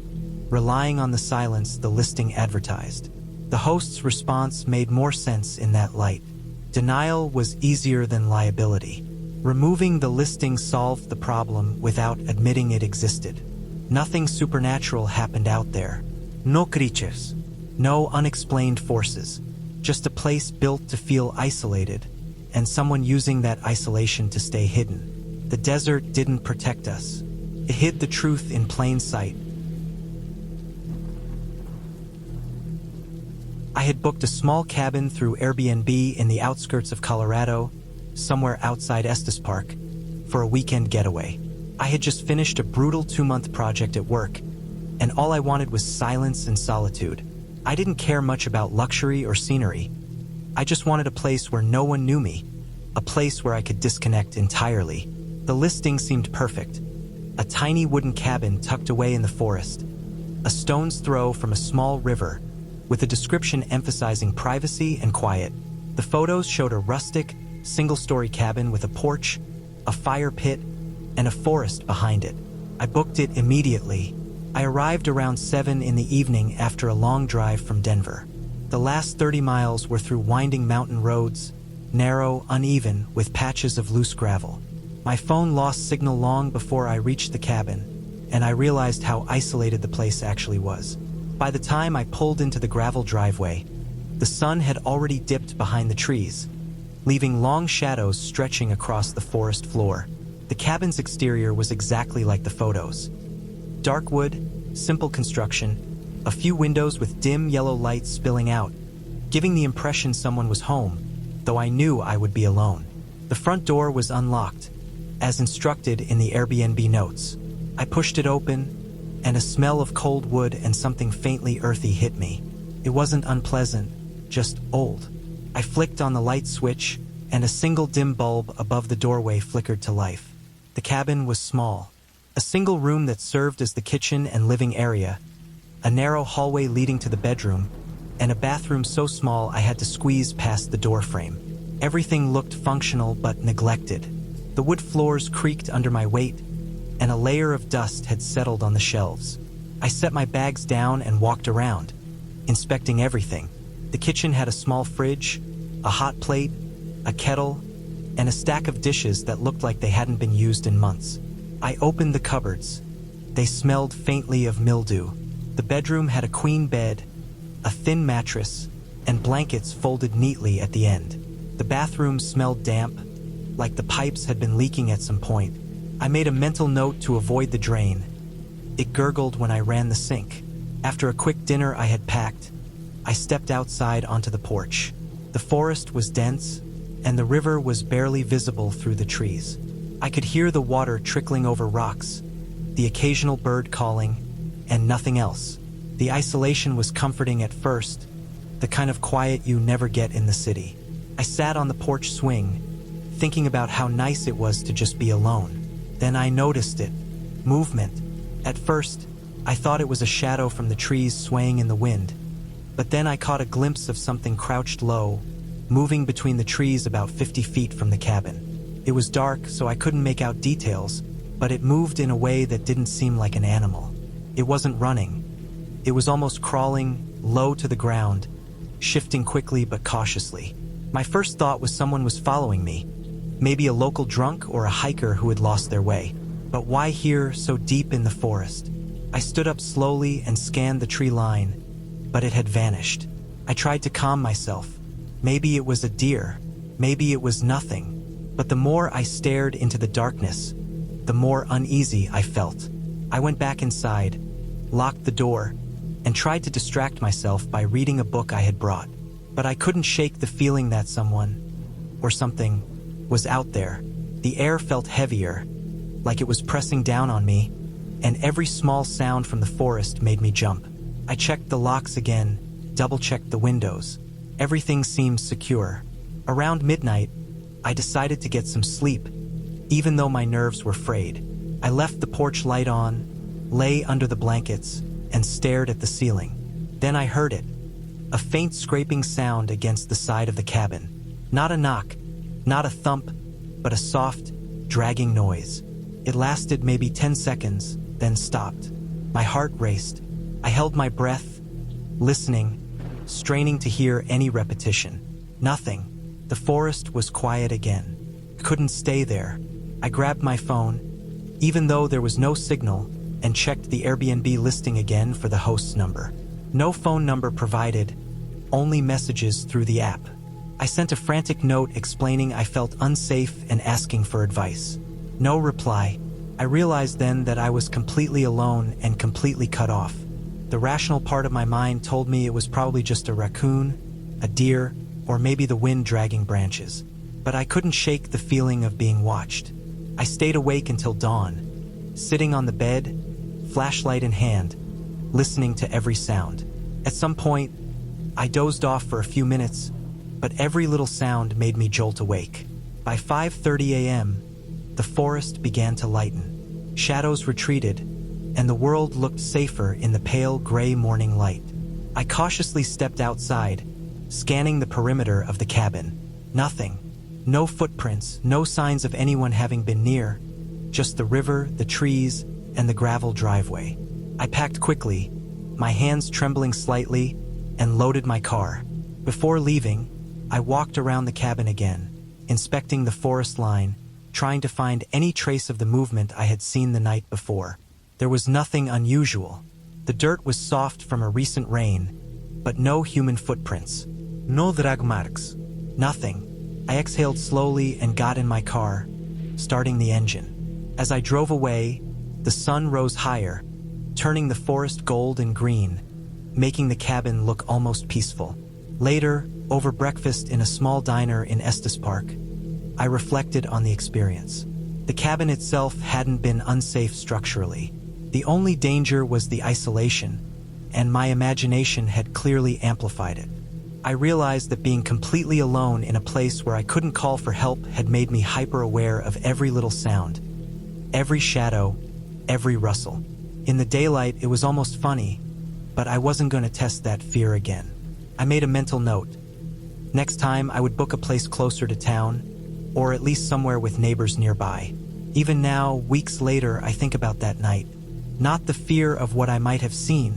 relying on the silence the listing advertised. The host's response made more sense in that light. Denial was easier than liability. Removing the listing solved the problem without admitting it existed. Nothing supernatural happened out there. No creatures. No unexplained forces. Just a place built to feel isolated, and someone using that isolation to stay hidden. The desert didn't protect us. It hid the truth in plain sight. I had booked a small cabin through Airbnb in the outskirts of Colorado, somewhere outside Estes Park, for a weekend getaway. I had just finished a brutal 2-month project at work, and all I wanted was silence and solitude. I didn't care much about luxury or scenery. I just wanted a place where no one knew me, a place where I could disconnect entirely. The listing seemed perfect. A tiny wooden cabin tucked away in the forest, a stone's throw from a small river, with a description emphasizing privacy and quiet. The photos showed a rustic, single-story cabin with a porch, a fire pit, and a forest behind it. I booked it immediately. I arrived around 7 in the evening after a long drive from Denver. The last 30 miles were through winding mountain roads, narrow, uneven, with patches of loose gravel. My phone lost signal long before I reached the cabin, and I realized how isolated the place actually was. By the time I pulled into the gravel driveway, the sun had already dipped behind the trees, leaving long shadows stretching across the forest floor. The cabin's exterior was exactly like the photos. Dark wood, simple construction, a few windows with dim yellow lights spilling out, giving the impression someone was home, though I knew I would be alone. The front door was unlocked, as instructed in the Airbnb notes. I pushed it open, and a smell of cold wood and something faintly earthy hit me. It wasn't unpleasant, just old. I flicked on the light switch, and a single dim bulb above the doorway flickered to life. The cabin was small, a single room that served as the kitchen and living area, a narrow hallway leading to the bedroom, and a bathroom so small I had to squeeze past the door frame. Everything looked functional but neglected. The wood floors creaked under my weight, and a layer of dust had settled on the shelves. I set my bags down and walked around, inspecting everything. The kitchen had a small fridge, a hot plate, a kettle, and a stack of dishes that looked like they hadn't been used in months. I opened the cupboards. They smelled faintly of mildew. The bedroom had a queen bed, a thin mattress, and blankets folded neatly at the end. The bathroom smelled damp, like the pipes had been leaking at some point. I made a mental note to avoid the drain. It gurgled when I ran the sink. After a quick dinner I had packed, I stepped outside onto the porch. The forest was dense, and the river was barely visible through the trees. I could hear the water trickling over rocks, the occasional bird calling, and nothing else. The isolation was comforting at first, the kind of quiet you never get in the city. I sat on the porch swing, thinking about how nice it was to just be alone. Then I noticed it. Movement. At first, I thought it was a shadow from the trees swaying in the wind, but then I caught a glimpse of something crouched low, moving between the trees about 50 feet from the cabin. It was dark, so I couldn't make out details, but it moved in a way that didn't seem like an animal. It wasn't running. It was almost crawling, low to the ground, shifting quickly but cautiously. My first thought was someone was following me, maybe a local drunk or a hiker who had lost their way. But why here, so deep in the forest? I stood up slowly and scanned the tree line, but it had vanished. I tried to calm myself. Maybe it was a deer, maybe it was nothing. But the more I stared into the darkness, the more uneasy I felt. I went back inside, locked the door, and tried to distract myself by reading a book I had brought. But I couldn't shake the feeling that someone, or something, was out there. The air felt heavier, like it was pressing down on me, and every small sound from the forest made me jump. I checked the locks again, double-checked the windows. Everything seemed secure. Around midnight, I decided to get some sleep, even though my nerves were frayed. I left the porch light on, lay under the blankets, and stared at the ceiling. Then I heard it, a faint scraping sound against the side of the cabin. Not a knock, not a thump, but a soft, dragging noise. It lasted maybe 10 seconds, then stopped. My heart raced. I held my breath, listening, straining to hear any repetition. Nothing. The forest was quiet again. Couldn't stay there. I grabbed my phone, even though there was no signal, and checked the Airbnb listing again for the host's number. No phone number provided, only messages through the app. I sent a frantic note explaining I felt unsafe and asking for advice. No reply. I realized then that I was completely alone and completely cut off. The rational part of my mind told me it was probably just a raccoon, a deer, or maybe the wind dragging branches. But I couldn't shake the feeling of being watched. I stayed awake until dawn, sitting on the bed, flashlight in hand, listening to every sound. At some point, I dozed off for a few minutes, but every little sound made me jolt awake. By 5:30 a.m., the forest began to lighten. Shadows retreated, and the world looked safer in the pale gray morning light. I cautiously stepped outside, scanning the perimeter of the cabin. Nothing. No footprints, no signs of anyone having been near, just the river, the trees, and the gravel driveway. I packed quickly, my hands trembling slightly, and loaded my car. Before leaving, I walked around the cabin again, inspecting the forest line, trying to find any trace of the movement I had seen the night before. There was nothing unusual. The dirt was soft from a recent rain, but no human footprints. No drag marks. Nothing. I exhaled slowly and got in my car, starting the engine. As I drove away, the sun rose higher, turning the forest gold and green, making the cabin look almost peaceful. Later, over breakfast in a small diner in Estes Park, I reflected on the experience. The cabin itself hadn't been unsafe structurally. The only danger was the isolation, and my imagination had clearly amplified it. I realized that being completely alone in a place where I couldn't call for help had made me hyper-aware of every little sound, every shadow, every rustle. In the daylight, it was almost funny, but I wasn't going to test that fear again. I made a mental note. Next time, I would book a place closer to town, or at least somewhere with neighbors nearby. Even now, weeks later, I think about that night. Not the fear of what I might have seen,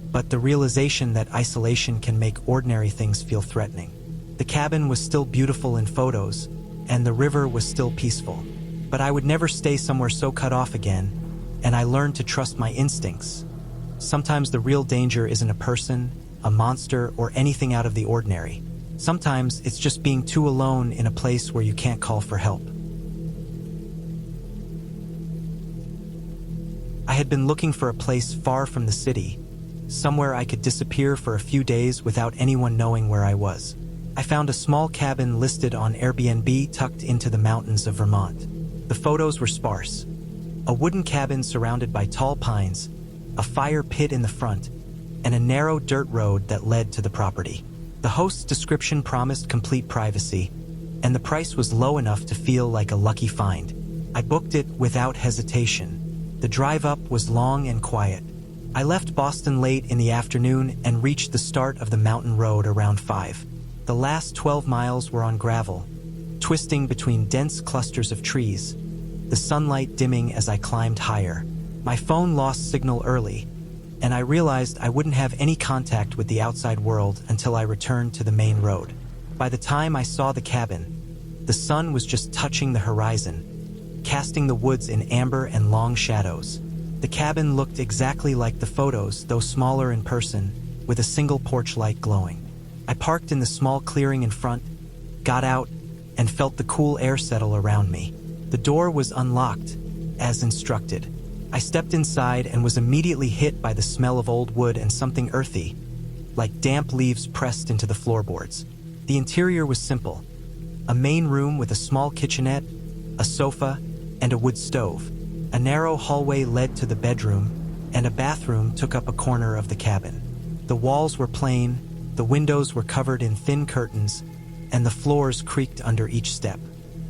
but the realization that isolation can make ordinary things feel threatening. The cabin was still beautiful in photos, and the river was still peaceful. But I would never stay somewhere so cut off again, and I learned to trust my instincts. Sometimes the real danger isn't a person, a monster, or anything out of the ordinary. Sometimes it's just being too alone in a place where you can't call for help. I had been looking for a place far from the city, somewhere I could disappear for a few days without anyone knowing where I was. I found a small cabin listed on Airbnb tucked into the mountains of Vermont. The photos were sparse. A wooden cabin surrounded by tall pines, a fire pit in the front, and a narrow dirt road that led to the property. The host's description promised complete privacy, and the price was low enough to feel like a lucky find. I booked it without hesitation. The drive up was long and quiet. I left Boston late in the afternoon and reached the start of the mountain road around 5. The last 12 miles were on gravel, twisting between dense clusters of trees, the sunlight dimming as I climbed higher. My phone lost signal early, and I realized I wouldn't have any contact with the outside world until I returned to the main road. By the time I saw the cabin, the sun was just touching the horizon, casting the woods in amber and long shadows. The cabin looked exactly like the photos, though smaller in person, with a single porch light glowing. I parked in the small clearing in front, got out, and felt the cool air settle around me. The door was unlocked, as instructed. I stepped inside and was immediately hit by the smell of old wood and something earthy, like damp leaves pressed into the floorboards. The interior was simple. A main room with a small kitchenette, a sofa, and a wood stove. A narrow hallway led to the bedroom, and a bathroom took up a corner of the cabin. The walls were plain, the windows were covered in thin curtains, and the floors creaked under each step.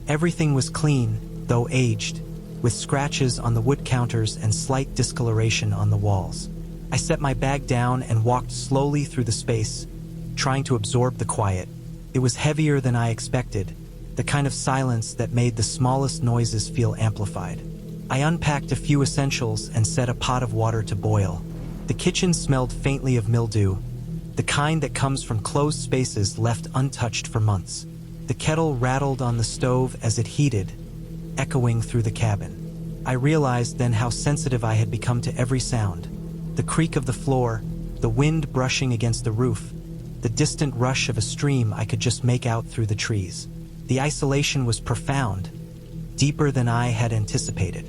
Everything was clean, though aged, with scratches on the wood counters and slight discoloration on the walls. I set my bag down and walked slowly through the space, trying to absorb the quiet. It was heavier than I expected, the kind of silence that made the smallest noises feel amplified. I unpacked a few essentials and set a pot of water to boil. The kitchen smelled faintly of mildew, the kind that comes from closed spaces left untouched for months. The kettle rattled on the stove as it heated, echoing through the cabin. I realized then how sensitive I had become to every sound. The creak of the floor, the wind brushing against the roof, the distant rush of a stream I could just make out through the trees. The isolation was profound, deeper than I had anticipated.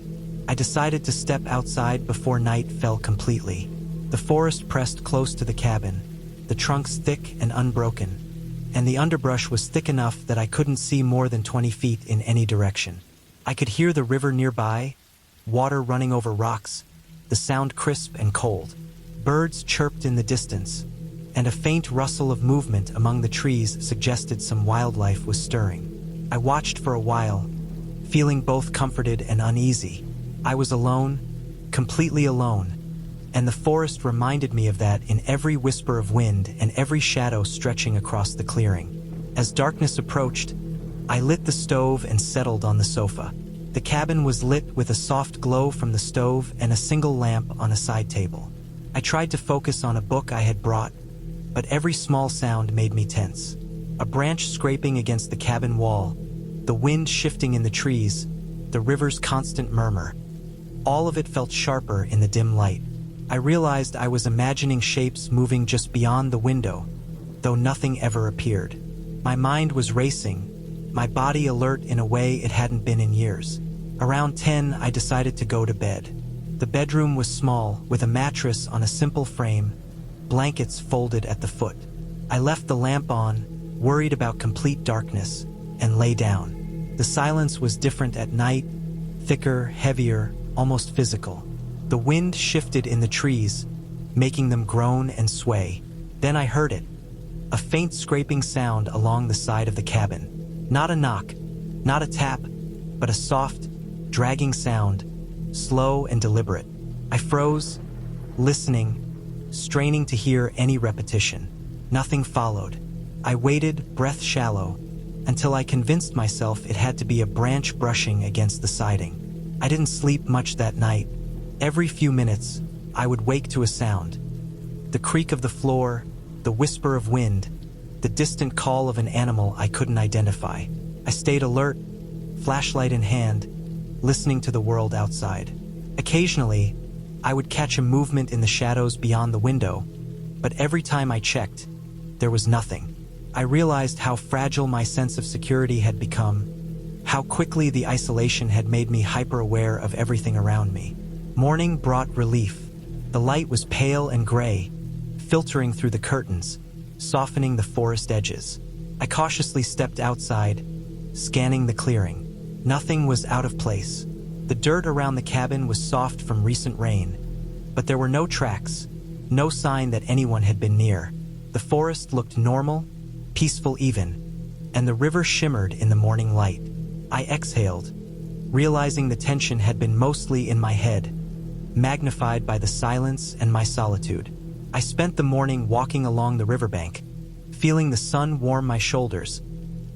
I decided to step outside before night fell completely. The forest pressed close to the cabin, the trunks thick and unbroken, and the underbrush was thick enough that I couldn't see more than 20 feet in any direction. I could hear the river nearby, water running over rocks, the sound crisp and cold. Birds chirped in the distance, and a faint rustle of movement among the trees suggested some wildlife was stirring. I watched for a while, feeling both comforted and uneasy. I was alone, completely alone, and the forest reminded me of that in every whisper of wind and every shadow stretching across the clearing. As darkness approached, I lit the stove and settled on the sofa. The cabin was lit with a soft glow from the stove and a single lamp on a side table. I tried to focus on a book I had brought, but every small sound made me tense. A branch scraping against the cabin wall, the wind shifting in the trees, the river's constant murmur. All of it felt sharper in the dim light. I realized I was imagining shapes moving just beyond the window, though nothing ever appeared. My mind was racing, my body alert in a way it hadn't been in years. Around 10, I decided to go to bed. The bedroom was small, with a mattress on a simple frame, blankets folded at the foot. I left the lamp on, worried about complete darkness, and lay down. The silence was different at night, thicker, heavier, almost physical. The wind shifted in the trees, making them groan and sway. Then I heard it, a faint scraping sound along the side of the cabin. Not a knock, not a tap, but a soft, dragging sound, slow and deliberate. I froze, listening, straining to hear any repetition. Nothing followed. I waited, breath shallow, until I convinced myself it had to be a branch brushing against the siding. I didn't sleep much that night. Every few minutes, I would wake to a sound. The creak of the floor, the whisper of wind, the distant call of an animal I couldn't identify. I stayed alert, flashlight in hand, listening to the world outside. Occasionally, I would catch a movement in the shadows beyond the window, but every time I checked, there was nothing. I realized how fragile my sense of security had become, how quickly the isolation had made me hyper-aware of everything around me. Morning brought relief. The light was pale and gray, filtering through the curtains, softening the forest edges. I cautiously stepped outside, scanning the clearing. Nothing was out of place. The dirt around the cabin was soft from recent rain, but there were no tracks, no sign that anyone had been near. The forest looked normal, peaceful even, and the river shimmered in the morning light. I exhaled, realizing the tension had been mostly in my head, magnified by the silence and my solitude. I spent the morning walking along the riverbank, feeling the sun warm my shoulders,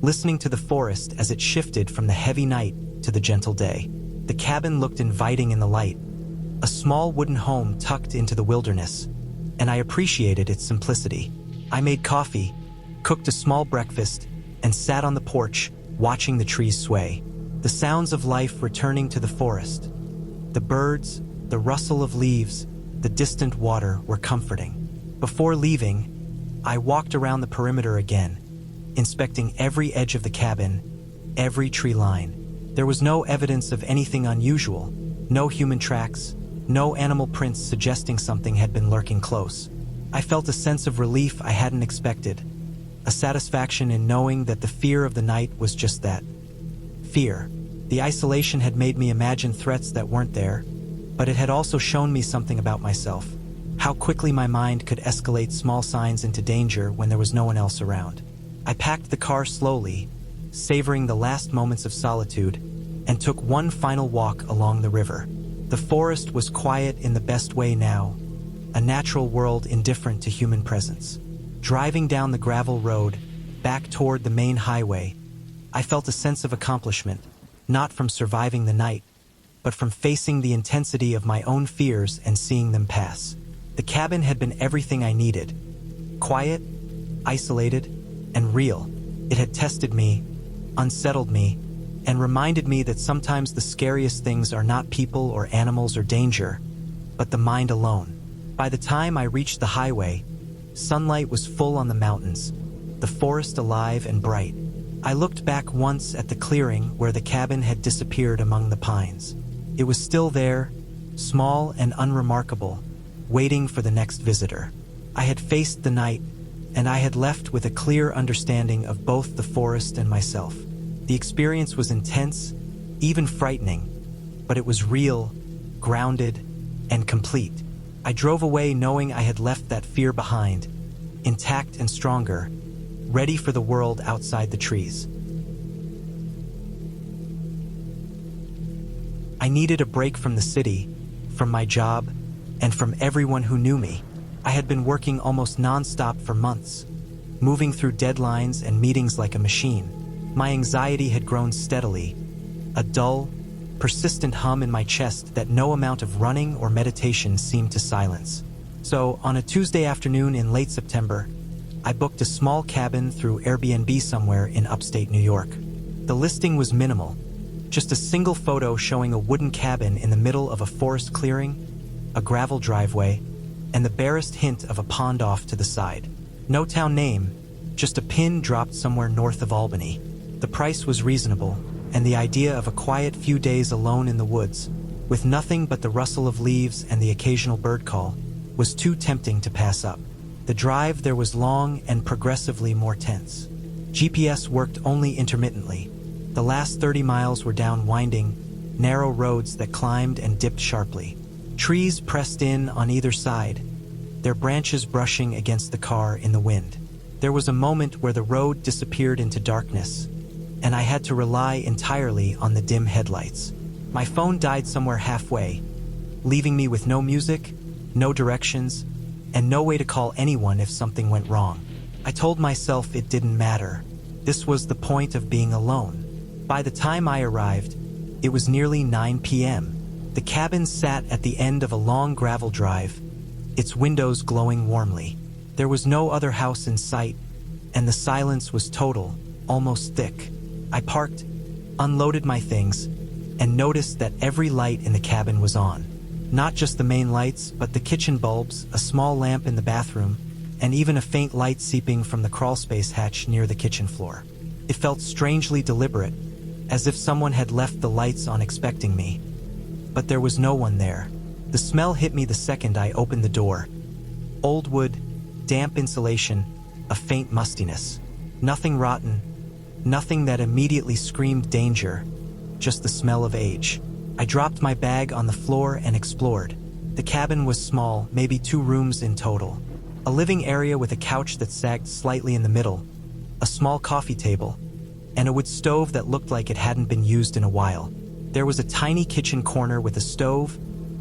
listening to the forest as it shifted from the heavy night to the gentle day. The cabin looked inviting in the light, a small wooden home tucked into the wilderness, and I appreciated its simplicity. I made coffee, cooked a small breakfast, and sat on the porch, watching the trees sway. The sounds of life returning to the forest. The birds, the rustle of leaves, the distant water were comforting. Before leaving, I walked around the perimeter again, inspecting every edge of the cabin, every tree line. There was no evidence of anything unusual, no human tracks, no animal prints suggesting something had been lurking close. I felt a sense of relief I hadn't expected, a satisfaction in knowing that the fear of the night was just that. Fear. The isolation had made me imagine threats that weren't there, but it had also shown me something about myself, how quickly my mind could escalate small signs into danger when there was no one else around. I packed the car slowly, savoring the last moments of solitude, and took one final walk along the river. The forest was quiet in the best way now, a natural world indifferent to human presence. Driving down the gravel road, back toward the main highway, I felt a sense of accomplishment, not from surviving the night, but from facing the intensity of my own fears and seeing them pass. The cabin had been everything I needed. Quiet, isolated, and real. It had tested me, unsettled me, and reminded me that sometimes the scariest things are not people or animals or danger, but the mind alone. By the time I reached the highway, sunlight was full on the mountains, the forest alive and bright. I looked back once at the clearing where the cabin had disappeared among the pines. It was still there, small and unremarkable, waiting for the next visitor. I had faced the night, and I had left with a clear understanding of both the forest and myself. The experience was intense, even frightening, but it was real, grounded, and complete. I drove away knowing I had left that fear behind, intact and stronger, ready for the world outside the trees. I needed a break from the city, from my job, and from everyone who knew me. I had been working almost non-stop for months, moving through deadlines and meetings like a machine. My anxiety had grown steadily, a dull, persistent hum in my chest that no amount of running or meditation seemed to silence. So, on a Tuesday afternoon in late September, I booked a small cabin through Airbnb somewhere in upstate New York. The listing was minimal, just a single photo showing a wooden cabin in the middle of a forest clearing, a gravel driveway, and the barest hint of a pond off to the side. No town name, just a pin dropped somewhere north of Albany. The price was reasonable, and the idea of a quiet few days alone in the woods, with nothing but the rustle of leaves and the occasional bird call, was too tempting to pass up. The drive there was long and progressively more tense. GPS worked only intermittently. The last 30 miles were down winding, narrow roads that climbed and dipped sharply. Trees pressed in on either side, their branches brushing against the car in the wind. There was a moment where the road disappeared into darkness, and I had to rely entirely on the dim headlights. My phone died somewhere halfway, leaving me with no music, no directions, and no way to call anyone if something went wrong. I told myself it didn't matter. This was the point of being alone. By the time I arrived, it was nearly 9 p.m. The cabin sat at the end of a long gravel drive, its windows glowing warmly. There was no other house in sight, and the silence was total, almost thick. I parked, unloaded my things, and noticed that every light in the cabin was on. Not just the main lights, but the kitchen bulbs, a small lamp in the bathroom, and even a faint light seeping from the crawlspace hatch near the kitchen floor. It felt strangely deliberate, as if someone had left the lights on expecting me. But there was no one there. The smell hit me the second I opened the door. Old wood, damp insulation, a faint mustiness. Nothing rotten, nothing that immediately screamed danger, just the smell of age. I dropped my bag on the floor and explored. The cabin was small, maybe 2 rooms in total. A living area with a couch that sagged slightly in the middle, a small coffee table, and a wood stove that looked like it hadn't been used in a while. There was a tiny kitchen corner with a stove,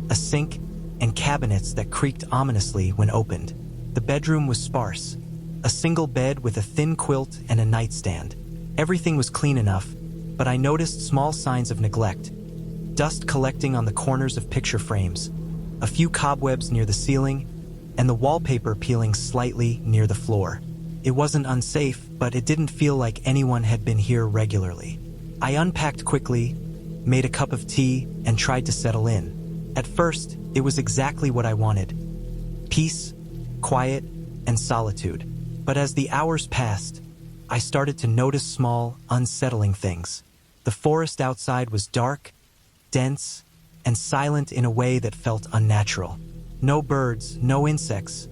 a sink, and cabinets that creaked ominously when opened. The bedroom was sparse, a single bed with a thin quilt and a nightstand. Everything was clean enough, but I noticed small signs of neglect. Dust collecting on the corners of picture frames, a few cobwebs near the ceiling, and the wallpaper peeling slightly near the floor. It wasn't unsafe, but it didn't feel like anyone had been here regularly. I unpacked quickly, made a cup of tea, and tried to settle in. At first, it was exactly what I wanted. Peace, quiet, and solitude. But as the hours passed, I started to notice small, unsettling things. The forest outside was dark, dense, and silent in a way that felt unnatural. No birds, no insects,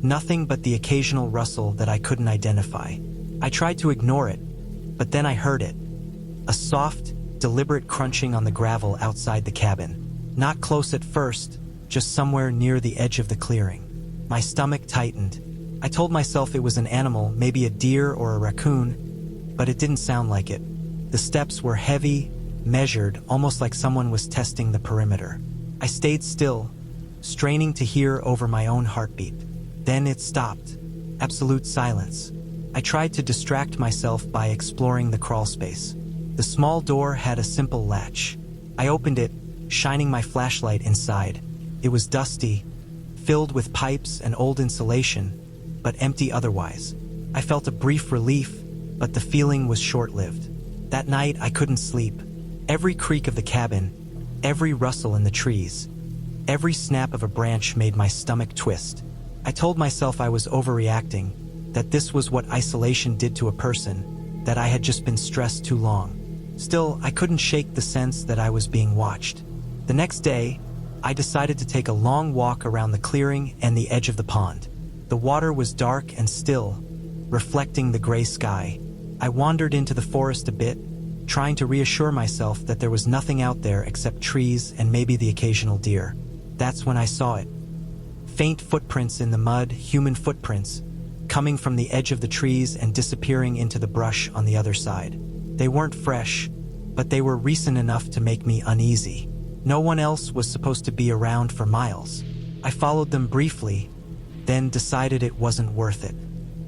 nothing but the occasional rustle that I couldn't identify. I tried to ignore it, but then I heard it. A soft, deliberate crunching on the gravel outside the cabin. Not close at first, just somewhere near the edge of the clearing. My stomach tightened. I told myself it was an animal, maybe a deer or a raccoon, but it didn't sound like it. The steps were heavy, measured, almost like someone was testing the perimeter. I stayed still, straining to hear over my own heartbeat. Then it stopped. Absolute silence. I tried to distract myself by exploring the crawl space. The small door had a simple latch. I opened it, shining my flashlight inside. It was dusty, filled with pipes and old insulation, but empty otherwise. I felt a brief relief, but the feeling was short-lived. That night, I couldn't sleep. Every creak of the cabin, every rustle in the trees, every snap of a branch made my stomach twist. I told myself I was overreacting, that this was what isolation did to a person, that I had just been stressed too long. Still, I couldn't shake the sense that I was being watched. The next day, I decided to take a long walk around the clearing and the edge of the pond. The water was dark and still, reflecting the gray sky. I wandered into the forest a bit, trying to reassure myself that there was nothing out there except trees and maybe the occasional deer. That's when I saw it. Faint footprints in the mud, human footprints, coming from the edge of the trees and disappearing into the brush on the other side. They weren't fresh, but they were recent enough to make me uneasy. No one else was supposed to be around for miles. I followed them briefly, then decided it wasn't worth it.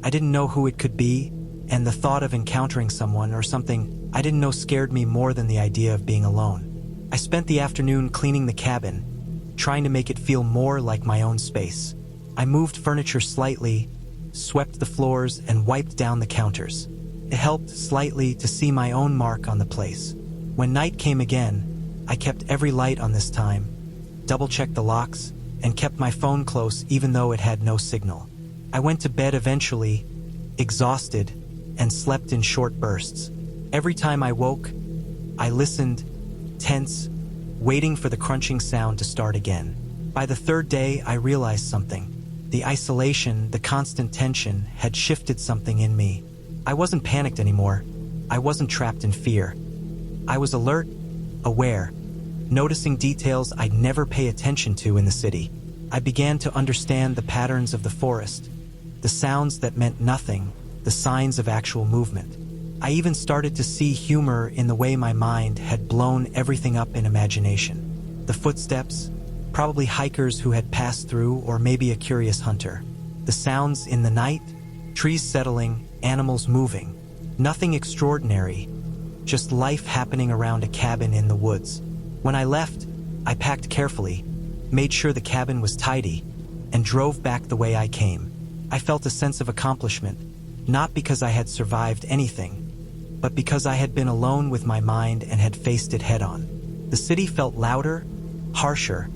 I didn't know who it could be, and the thought of encountering someone or something I didn't know scared me more than the idea of being alone. I spent the afternoon cleaning the cabin, trying to make it feel more like my own space. I moved furniture slightly, swept the floors, and wiped down the counters. It helped slightly to see my own mark on the place. When night came again, I kept every light on this time, double-checked the locks, and kept my phone close even though it had no signal. I went to bed eventually, exhausted, and slept in short bursts. Every time I woke, I listened, tense, waiting for the crunching sound to start again. By the third day, I realized something. The isolation, the constant tension, had shifted something in me. I wasn't panicked anymore. I wasn't trapped in fear. I was alert, aware, noticing details I'd never pay attention to in the city. I began to understand the patterns of the forest, the sounds that meant nothing, the signs of actual movement. I even started to see humor in the way my mind had blown everything up in imagination. The footsteps, probably hikers who had passed through, or maybe a curious hunter. The sounds in the night, trees settling, animals moving. Nothing extraordinary, just life happening around a cabin in the woods. When I left, I packed carefully, made sure the cabin was tidy, and drove back the way I came. I felt a sense of accomplishment, not because I had survived anything, but because I had been alone with my mind and had faced it head-on. The city felt louder, harsher,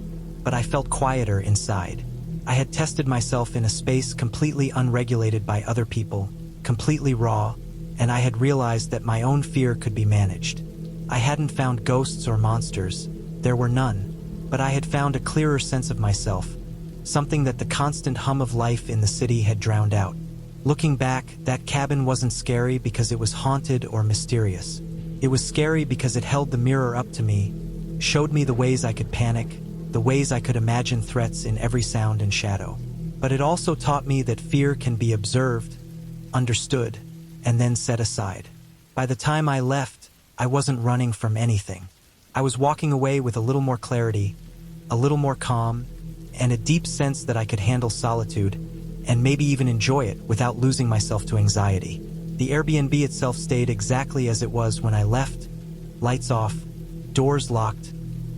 but I felt quieter inside. I had tested myself in a space completely unregulated by other people, completely raw, and I had realized that my own fear could be managed. I hadn't found ghosts or monsters. There were none, but I had found a clearer sense of myself, something that the constant hum of life in the city had drowned out. Looking back, that cabin wasn't scary because it was haunted or mysterious. It was scary because it held the mirror up to me, showed me the ways I could panic, the ways I could imagine threats in every sound and shadow. But it also taught me that fear can be observed, understood, and then set aside. By the time I left, I wasn't running from anything. I was walking away with a little more clarity, a little more calm, and a deep sense that I could handle solitude, and maybe even enjoy it without losing myself to anxiety. The Airbnb itself stayed exactly as it was when I left, lights off, doors locked,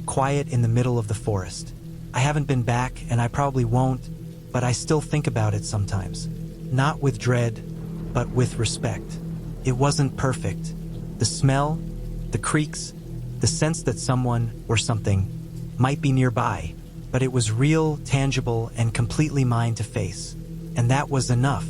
quiet in the middle of the forest. I haven't been back, and I probably won't, but I still think about it sometimes. Not with dread, but with respect. It wasn't perfect. The smell, the creaks, the sense that someone or something might be nearby, but it was real, tangible, and completely mine to face. And that was enough.